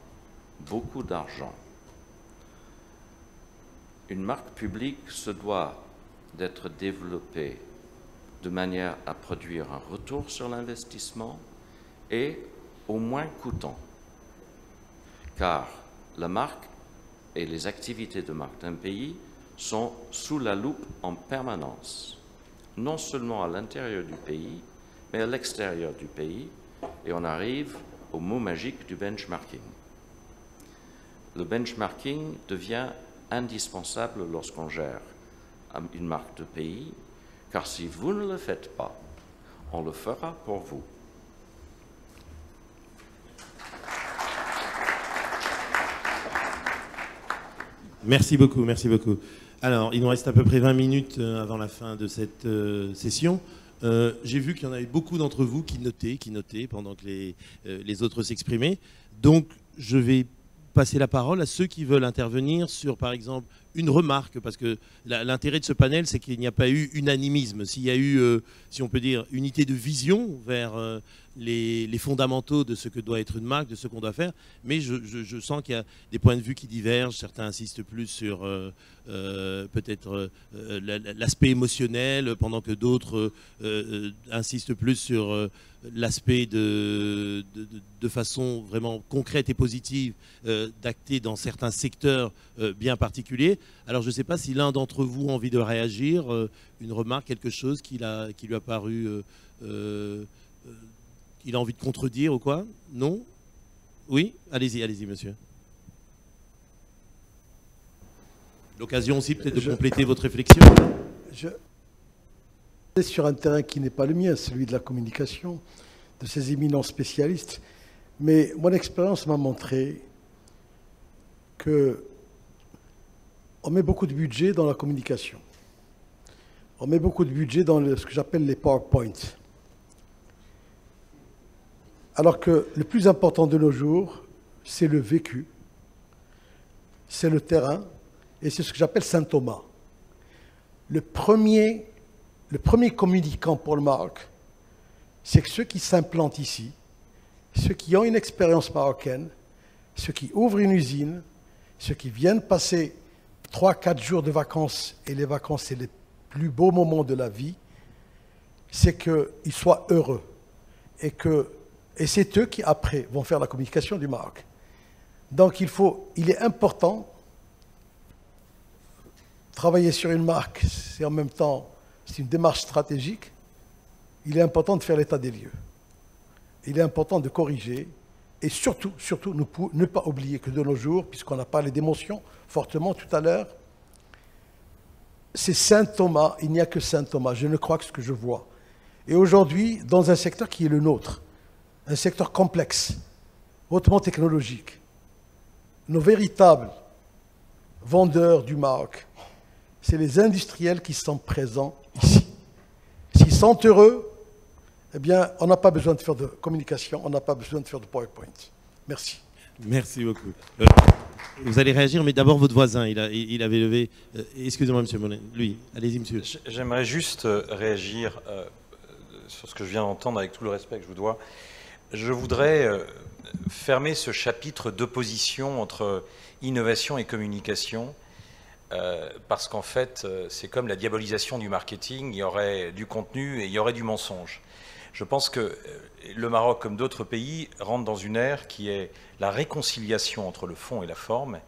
beaucoup d'argent. Une marque publique se doit d'être développée de manière à produire un retour sur l'investissement et au moins coûtant. Car la marque et les activités de marque d'un pays sont sous la loupe en permanence, non seulement à l'intérieur du pays, mais à l'extérieur du pays, et on arrive au mot magique du benchmarking. Le benchmarking devient indispensable lorsqu'on gère une marque de pays, car si vous ne le faites pas, on le fera pour vous. Merci beaucoup, merci beaucoup. Alors, il nous reste à peu près 20 minutes avant la fin de cette session. J'ai vu qu'il y en avait beaucoup d'entre vous qui notaient pendant que les autres s'exprimaient. Donc, je vais passer la parole à ceux qui veulent intervenir sur, par exemple, une remarque, parce que l'intérêt de ce panel, c'est qu'il n'y a pas eu unanimisme. S'il y a eu, si on peut dire, unité de vision vers les fondamentaux de ce que doit être une marque, de ce qu'on doit faire, mais je sens qu'il y a des points de vue qui divergent. Certains insistent plus sur peut-être l'aspect émotionnel, pendant que d'autres insistent plus sur l'aspect de façon vraiment concrète et positive d'acter dans certains secteurs bien particuliers. Alors je ne sais pas si l'un d'entre vous a envie de réagir, une remarque, quelque chose qui lui a paru, qu'il a envie de contredire ou quoi? Non? Oui? Allez-y, monsieur. L'occasion aussi peut-être de compléter votre réflexion. Je suis sur un terrain qui n'est pas le mien, celui de la communication, de ces éminents spécialistes, mais mon expérience m'a montré que on met beaucoup de budget dans la communication. On met beaucoup de budget dans ce que j'appelle les PowerPoint. Alors que le plus important de nos jours, c'est le vécu, c'est le terrain, et c'est ce que j'appelle Saint Thomas. Le premier communicant pour le marque, c'est que ceux qui s'implantent ici, ceux qui ont une expérience marocaine, ceux qui ouvrent une usine, ceux qui viennent passer 3-4 jours de vacances, et les vacances, c'est les plus beaux moments de la vie, c'est qu'ils soient heureux. Et c'est eux qui, après, vont faire la communication du Maroc. Donc, il est important travailler sur une marque, c'est en même temps une démarche stratégique. Il est important de faire l'état des lieux. Il est important de corriger et surtout ne pas oublier que de nos jours, puisqu'on a parlé d'émotion fortement tout à l'heure, c'est Saint Thomas, il n'y a que Saint Thomas, je ne crois que ce que je vois. Et aujourd'hui, dans un secteur qui est le nôtre, un secteur complexe, hautement technologique, nos véritables vendeurs du Maroc, c'est les industriels qui sont présents ici. S'ils sont heureux, eh bien, on n'a pas besoin de faire de communication, on n'a pas besoin de faire de PowerPoint. Merci. Merci beaucoup. Vous allez réagir, mais d'abord votre voisin, il avait levé... Excusez-moi, monsieur Monet. Lui, allez-y, monsieur. J'aimerais juste réagir sur ce que je viens d'entendre avec tout le respect que je vous dois. Je voudrais fermer ce chapitre d'opposition entre innovation et communication, parce qu'en fait, c'est comme la diabolisation du marketing, il y aurait du contenu et il y aurait du mensonge. Je pense que le Maroc, comme d'autres pays, rentre dans une ère qui est la réconciliation entre le fond et la forme.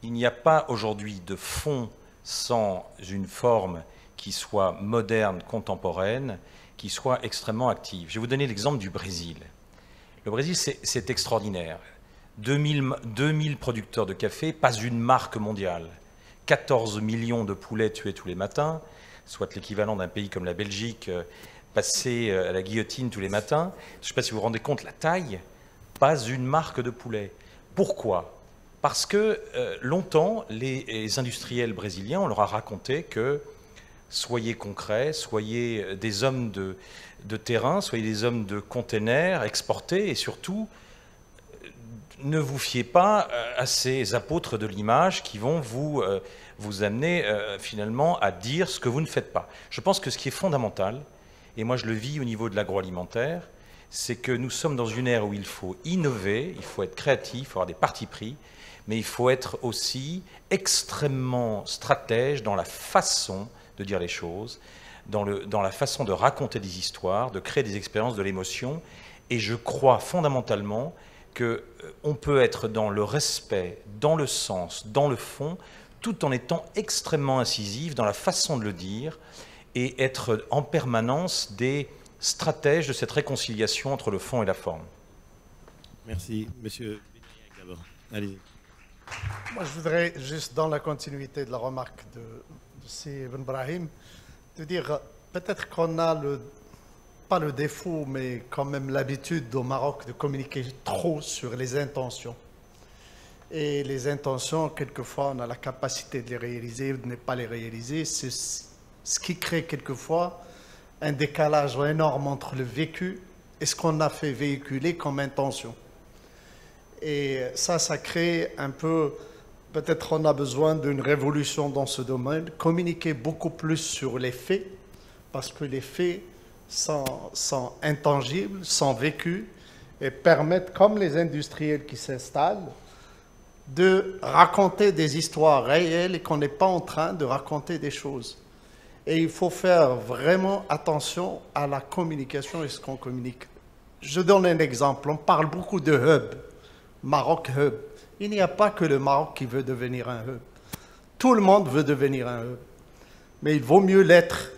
Il n'y a pas aujourd'hui de fond sans une forme qui soit moderne, contemporaine, qui soit extrêmement active. Je vais vous donner l'exemple du Brésil. Le Brésil, c'est extraordinaire. 2000 producteurs de café, pas une marque mondiale. 14 millions de poulets tués tous les matins, soit l'équivalent d'un pays comme la Belgique, passé à la guillotine tous les matins. Je ne sais pas si vous vous rendez compte la taille, pas une marque de poulet. Pourquoi? Parce que longtemps, les industriels brésiliens, on leur a raconté que soyez concrets, soyez des hommes de terrain, soyez des hommes de containers, exportés, et surtout, ne vous fiez pas à ces apôtres de l'image qui vont vous amener finalement à dire ce que vous ne faites pas. Je pense que ce qui est fondamental, et moi je le vis au niveau de l'agroalimentaire, c'est que nous sommes dans une ère où il faut innover, il faut être créatif, il faut avoir des partis pris, mais il faut être aussi extrêmement stratège dans la façon de dire les choses, dans la façon de raconter des histoires, de créer des expériences de l'émotion, et je crois fondamentalement qu'on peut être dans le respect, dans le sens, dans le fond, tout en étant extrêmement incisif dans la façon de le dire, et être en permanence des stratèges de cette réconciliation entre le fond et la forme. Merci. Monsieur d'abord. Allez-y. Moi, je voudrais, juste dans la continuité de la remarque de C. Ibn Brahim, de dire peut-être qu'on a pas le défaut, mais quand même l'habitude au Maroc de communiquer trop sur les intentions. Et les intentions, quelquefois, on a la capacité de les réaliser ou de ne pas les réaliser. C'est ce qui crée quelquefois un décalage énorme entre le vécu et ce qu'on a fait véhiculer comme intention. Et ça crée un peu, peut-être on a besoin d'une révolution dans ce domaine, communiquer beaucoup plus sur les faits, parce que les faits sont intangibles, sont vécus, et permettent, comme les industriels qui s'installent, de raconter des histoires réelles et qu'on n'est pas en train de raconter des choses. Et il faut faire vraiment attention à la communication et ce qu'on communique. Je donne un exemple. On parle beaucoup de hub, Maroc hub. Il n'y a pas que le Maroc qui veut devenir un hub. Tout le monde veut devenir un hub. Mais il vaut mieux l'être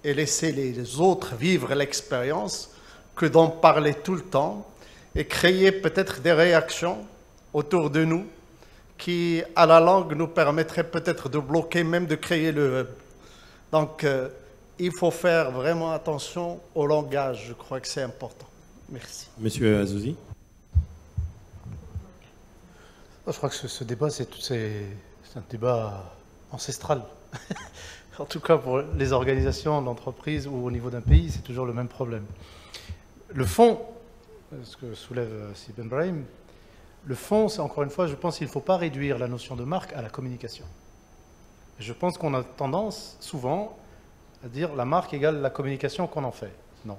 et laisser les autres vivre l'expérience que d'en parler tout le temps et créer peut-être des réactions autour de nous qui, à la langue, nous permettraient peut-être de bloquer, même de créer le hub. Donc, il faut faire vraiment attention au langage. Je crois que c'est important. Merci. Monsieur Azouzi. Je crois que ce débat, c'est un débat ancestral. En tout cas, pour les organisations d'entreprise ou au niveau d'un pays, c'est toujours le même problème. Le fond, ce que soulève Ibn Brahim, le fond, c'est encore une fois, je pense qu'il ne faut pas réduire la notion de marque à la communication. Je pense qu'on a tendance, souvent, à dire la marque égale la communication qu'on en fait. Non.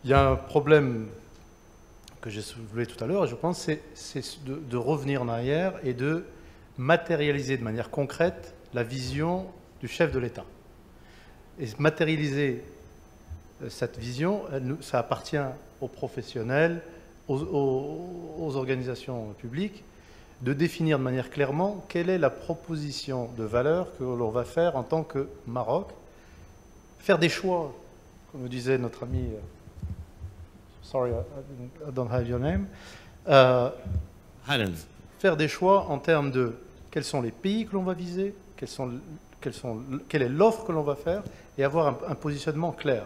Il y a un problème que j'ai soulevé tout à l'heure, et je pense que c'est de revenir en arrière et de matérialiser de manière concrète la vision du chef de l'État. Et matérialiser cette vision, ça appartient aux professionnels, aux organisations publiques, de définir de manière clairement quelle est la proposition de valeur que l'on va faire en tant que Maroc, faire des choix, comme nous disait notre ami, sorry, I don't have your name, faire des choix en termes de quels sont les pays que l'on va viser, quelle est l'offre que l'on va faire, et avoir un positionnement clair.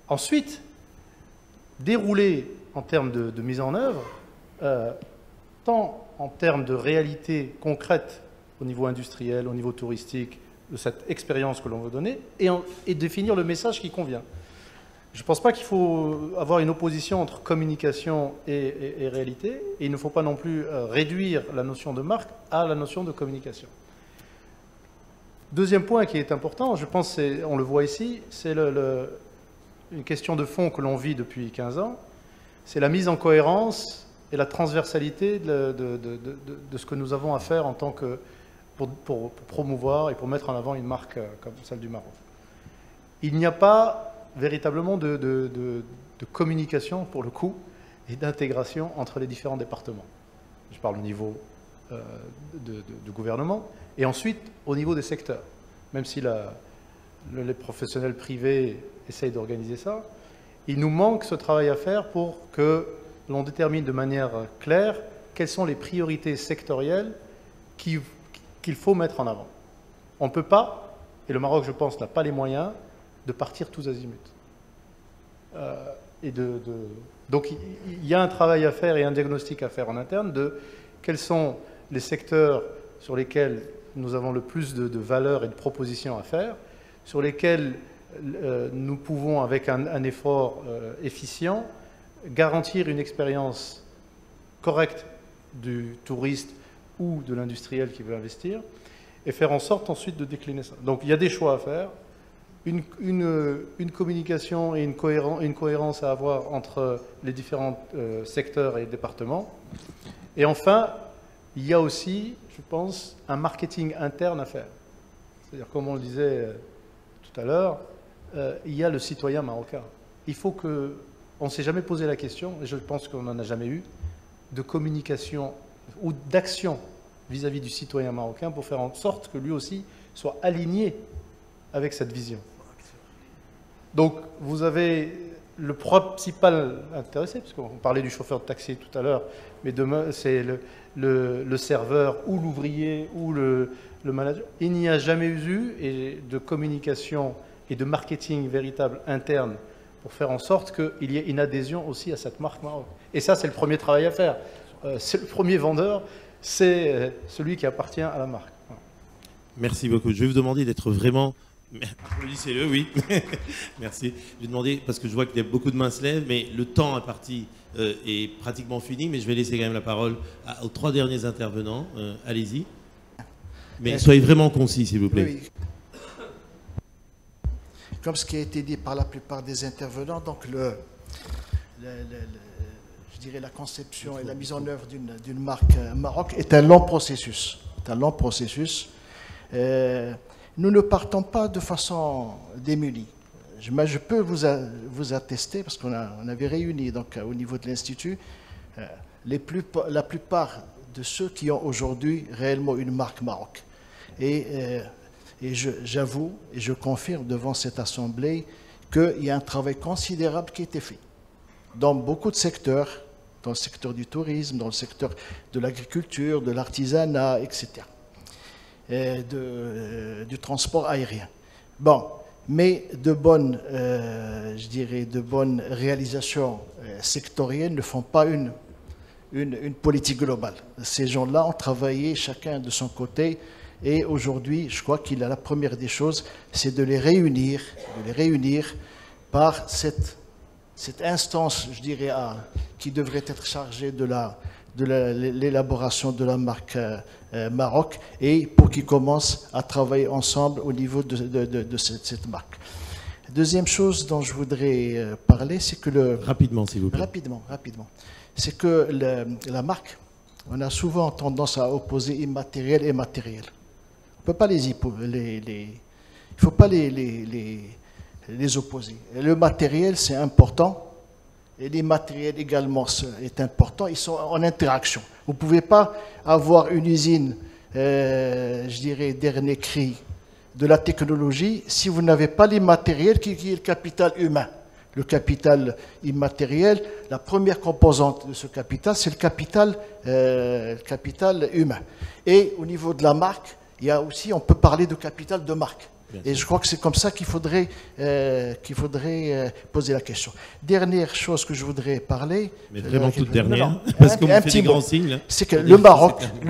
Ensuite, dérouler en termes de mise en œuvre, tant en termes de réalité concrète au niveau industriel, au niveau touristique, de cette expérience que l'on veut donner, et définir le message qui convient. Je ne pense pas qu'il faut avoir une opposition entre communication et réalité, et il ne faut pas non plus réduire la notion de marque à la notion de communication. Deuxième point qui est important, je pense, on le voit ici, c'est une question de fond que l'on vit depuis 15 ans, c'est la mise en cohérence et la transversalité de ce que nous avons à faire en tant que, pour promouvoir et pour mettre en avant une marque comme celle du Maroc. Il n'y a pas véritablement de communication, pour le coup, et d'intégration entre les différents départements. Je parle au niveau du gouvernement, et ensuite au niveau des secteurs. Même si les professionnels privés essayent d'organiser ça, il nous manque ce travail à faire pour que l'on détermine de manière claire quelles sont les priorités sectorielles qu'il faut mettre en avant. On ne peut pas, et le Maroc, je pense, n'a pas les moyens de partir tous azimuts. Donc il y a un travail à faire et un diagnostic à faire en interne de quels sont les secteurs sur lesquels nous avons le plus de valeur et de propositions à faire, sur lesquels nous pouvons, avec un effort efficient, garantir une expérience correcte du touriste ou de l'industriel qui veut investir, et faire en sorte ensuite de décliner ça. Donc il y a des choix à faire, une communication et une cohérence à avoir entre les différents secteurs et départements. Et enfin, il y a aussi, je pense, un marketing interne à faire. C'est-à-dire, comme on le disait tout à l'heure, il y a le citoyen marocain. Il faut que... On ne s'est jamais posé la question, et je pense qu'on n'en a jamais eu, de communication ou d'action vis-à-vis du citoyen marocain pour faire en sorte que lui aussi soit aligné avec cette vision. Donc, vous avez le principal intéressé, parce qu'on parlait du chauffeur de taxi tout à l'heure, mais demain, c'est le serveur ou l'ouvrier ou le manager. Il n'y a jamais eu de communication et de marketing véritable interne pour faire en sorte qu'il y ait une adhésion aussi à cette marque Maroc. Et ça, c'est le premier travail à faire. C'est le premier vendeur, c'est celui qui appartient à la marque. Merci beaucoup. Je vais vous demander d'être vraiment... Applaudissez-le, oui. Merci. Je vais demander, parce que je vois qu'il y a beaucoup de mains se lèvent, mais le temps imparti est pratiquement fini, mais je vais laisser quand même la parole aux 3 derniers intervenants. Allez-y. Mais soyez vraiment concis, s'il vous plaît. Oui. Comme ce qui a été dit par la plupart des intervenants, donc je dirais la conception et la mise en œuvre d'une marque Maroc est un long processus. C'est un long processus. Nous ne partons pas de façon démunie. Je peux vous attester, parce qu'on avait réuni donc, au niveau de l'Institut la plupart de ceux qui ont aujourd'hui réellement une marque Maroc. Et j'avoue et je confirme devant cette Assemblée qu'il y a un travail considérable qui a été fait dans beaucoup de secteurs, dans le secteur du tourisme, dans le secteur de l'agriculture, de l'artisanat, etc. Et du transport aérien. Bon, mais de bonnes réalisations sectorielles ne font pas une politique globale. Ces gens-là ont travaillé chacun de son côté. Et aujourd'hui, je crois qu'il a la première des choses, c'est de les réunir par cette instance, je dirais, qui devrait être chargée de l'élaboration de la marque Maroc, et pour qu'ils commencent à travailler ensemble au niveau de cette marque. Deuxième chose dont je voudrais parler, c'est que Rapidement, s'il vous plaît. Rapidement. C'est que la marque, on a souvent tendance à opposer immatériel et matériel. On ne peut pas il ne faut pas les opposer. Et le matériel, c'est important, et l'immatériel également est important, ils sont en interaction. Vous ne pouvez pas avoir une usine, je dirais, dernier cri de la technologie si vous n'avez pas l'immatériel qui est le capital humain. Le capital immatériel, la première composante de ce capital, c'est le capital humain. Et au niveau de la marque, il y a aussi, on peut parler de capital de marque. Et je crois que c'est comme ça qu'il faudrait poser la question. Dernière chose que je voudrais parler. Mais vraiment toute dernière, parce qu'on me fait des grands signes. C'est que le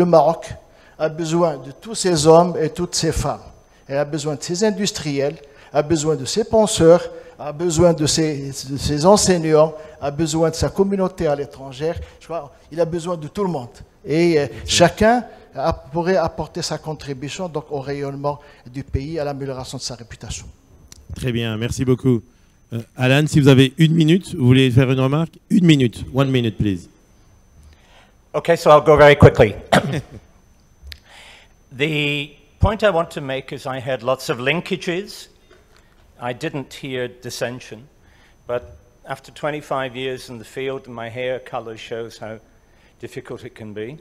Maroc a besoin de tous ces hommes et toutes ces femmes. Elle a besoin de ses industriels, a besoin de ses penseurs, a besoin de ses enseignants, a besoin de sa communauté à l'étranger. Je crois il a besoin de tout le monde. Et chacun pourrait apporter sa contribution donc, au rayonnement du pays, à l'amélioration de sa réputation. Très bien, merci beaucoup. Alan, si vous avez 1 minute, vous voulez faire une remarque? 1 minute, 1 minute, please. Okay, so I'll go very quickly. The point I want to make is I heard lots of linkages. I didn't hear dissension, but after 25 years in the field, my hair color shows how difficult it can be.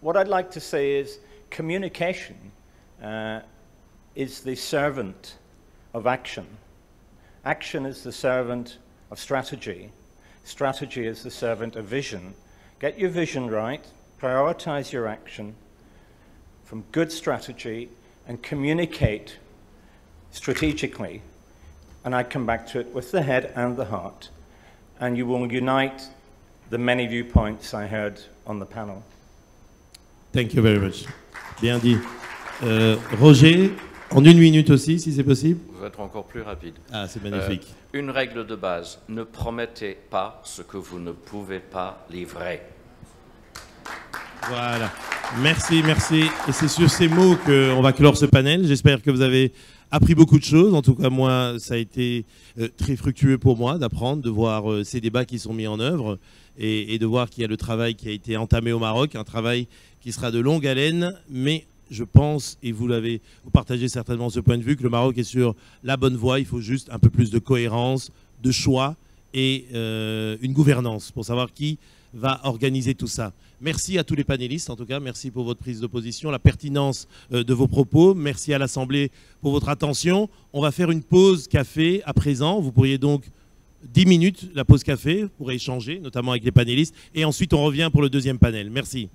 What I'd like to say is communication is the servant of action. Action is the servant of strategy. Strategy is the servant of vision. Get your vision right, prioritize your action from good strategy and communicate strategically. And I come back to it with the head and the heart. And you will unite the many viewpoints I heard on the panel. Thank you very much. Bien dit. Roger, en 1 minute aussi, si c'est possible. Je vais être encore plus rapide. Ah, c'est magnifique. Une règle de base, ne promettez pas ce que vous ne pouvez pas livrer. Voilà. Merci, merci. Et c'est sur ces mots qu'on va clore ce panel. J'espère que vous avez appris beaucoup de choses. En tout cas, moi, ça a été très fructueux pour moi d'apprendre, de voir ces débats qui sont mis en œuvre et de voir qu'il y a le travail qui a été entamé au Maroc, un travail qui sera de longue haleine, mais je pense, et vous partagez certainement ce point de vue, que le Maroc est sur la bonne voie. Il faut juste un peu plus de cohérence, de choix et une gouvernance pour savoir qui va organiser tout ça. Merci à tous les panélistes, en tout cas, merci pour votre prise de position, la pertinence de vos propos. Merci à l'Assemblée pour votre attention. On va faire une pause café à présent. Vous pourriez donc 10 minutes, la pause café, pour échanger, notamment avec les panélistes. Et ensuite, on revient pour le deuxième panel. Merci.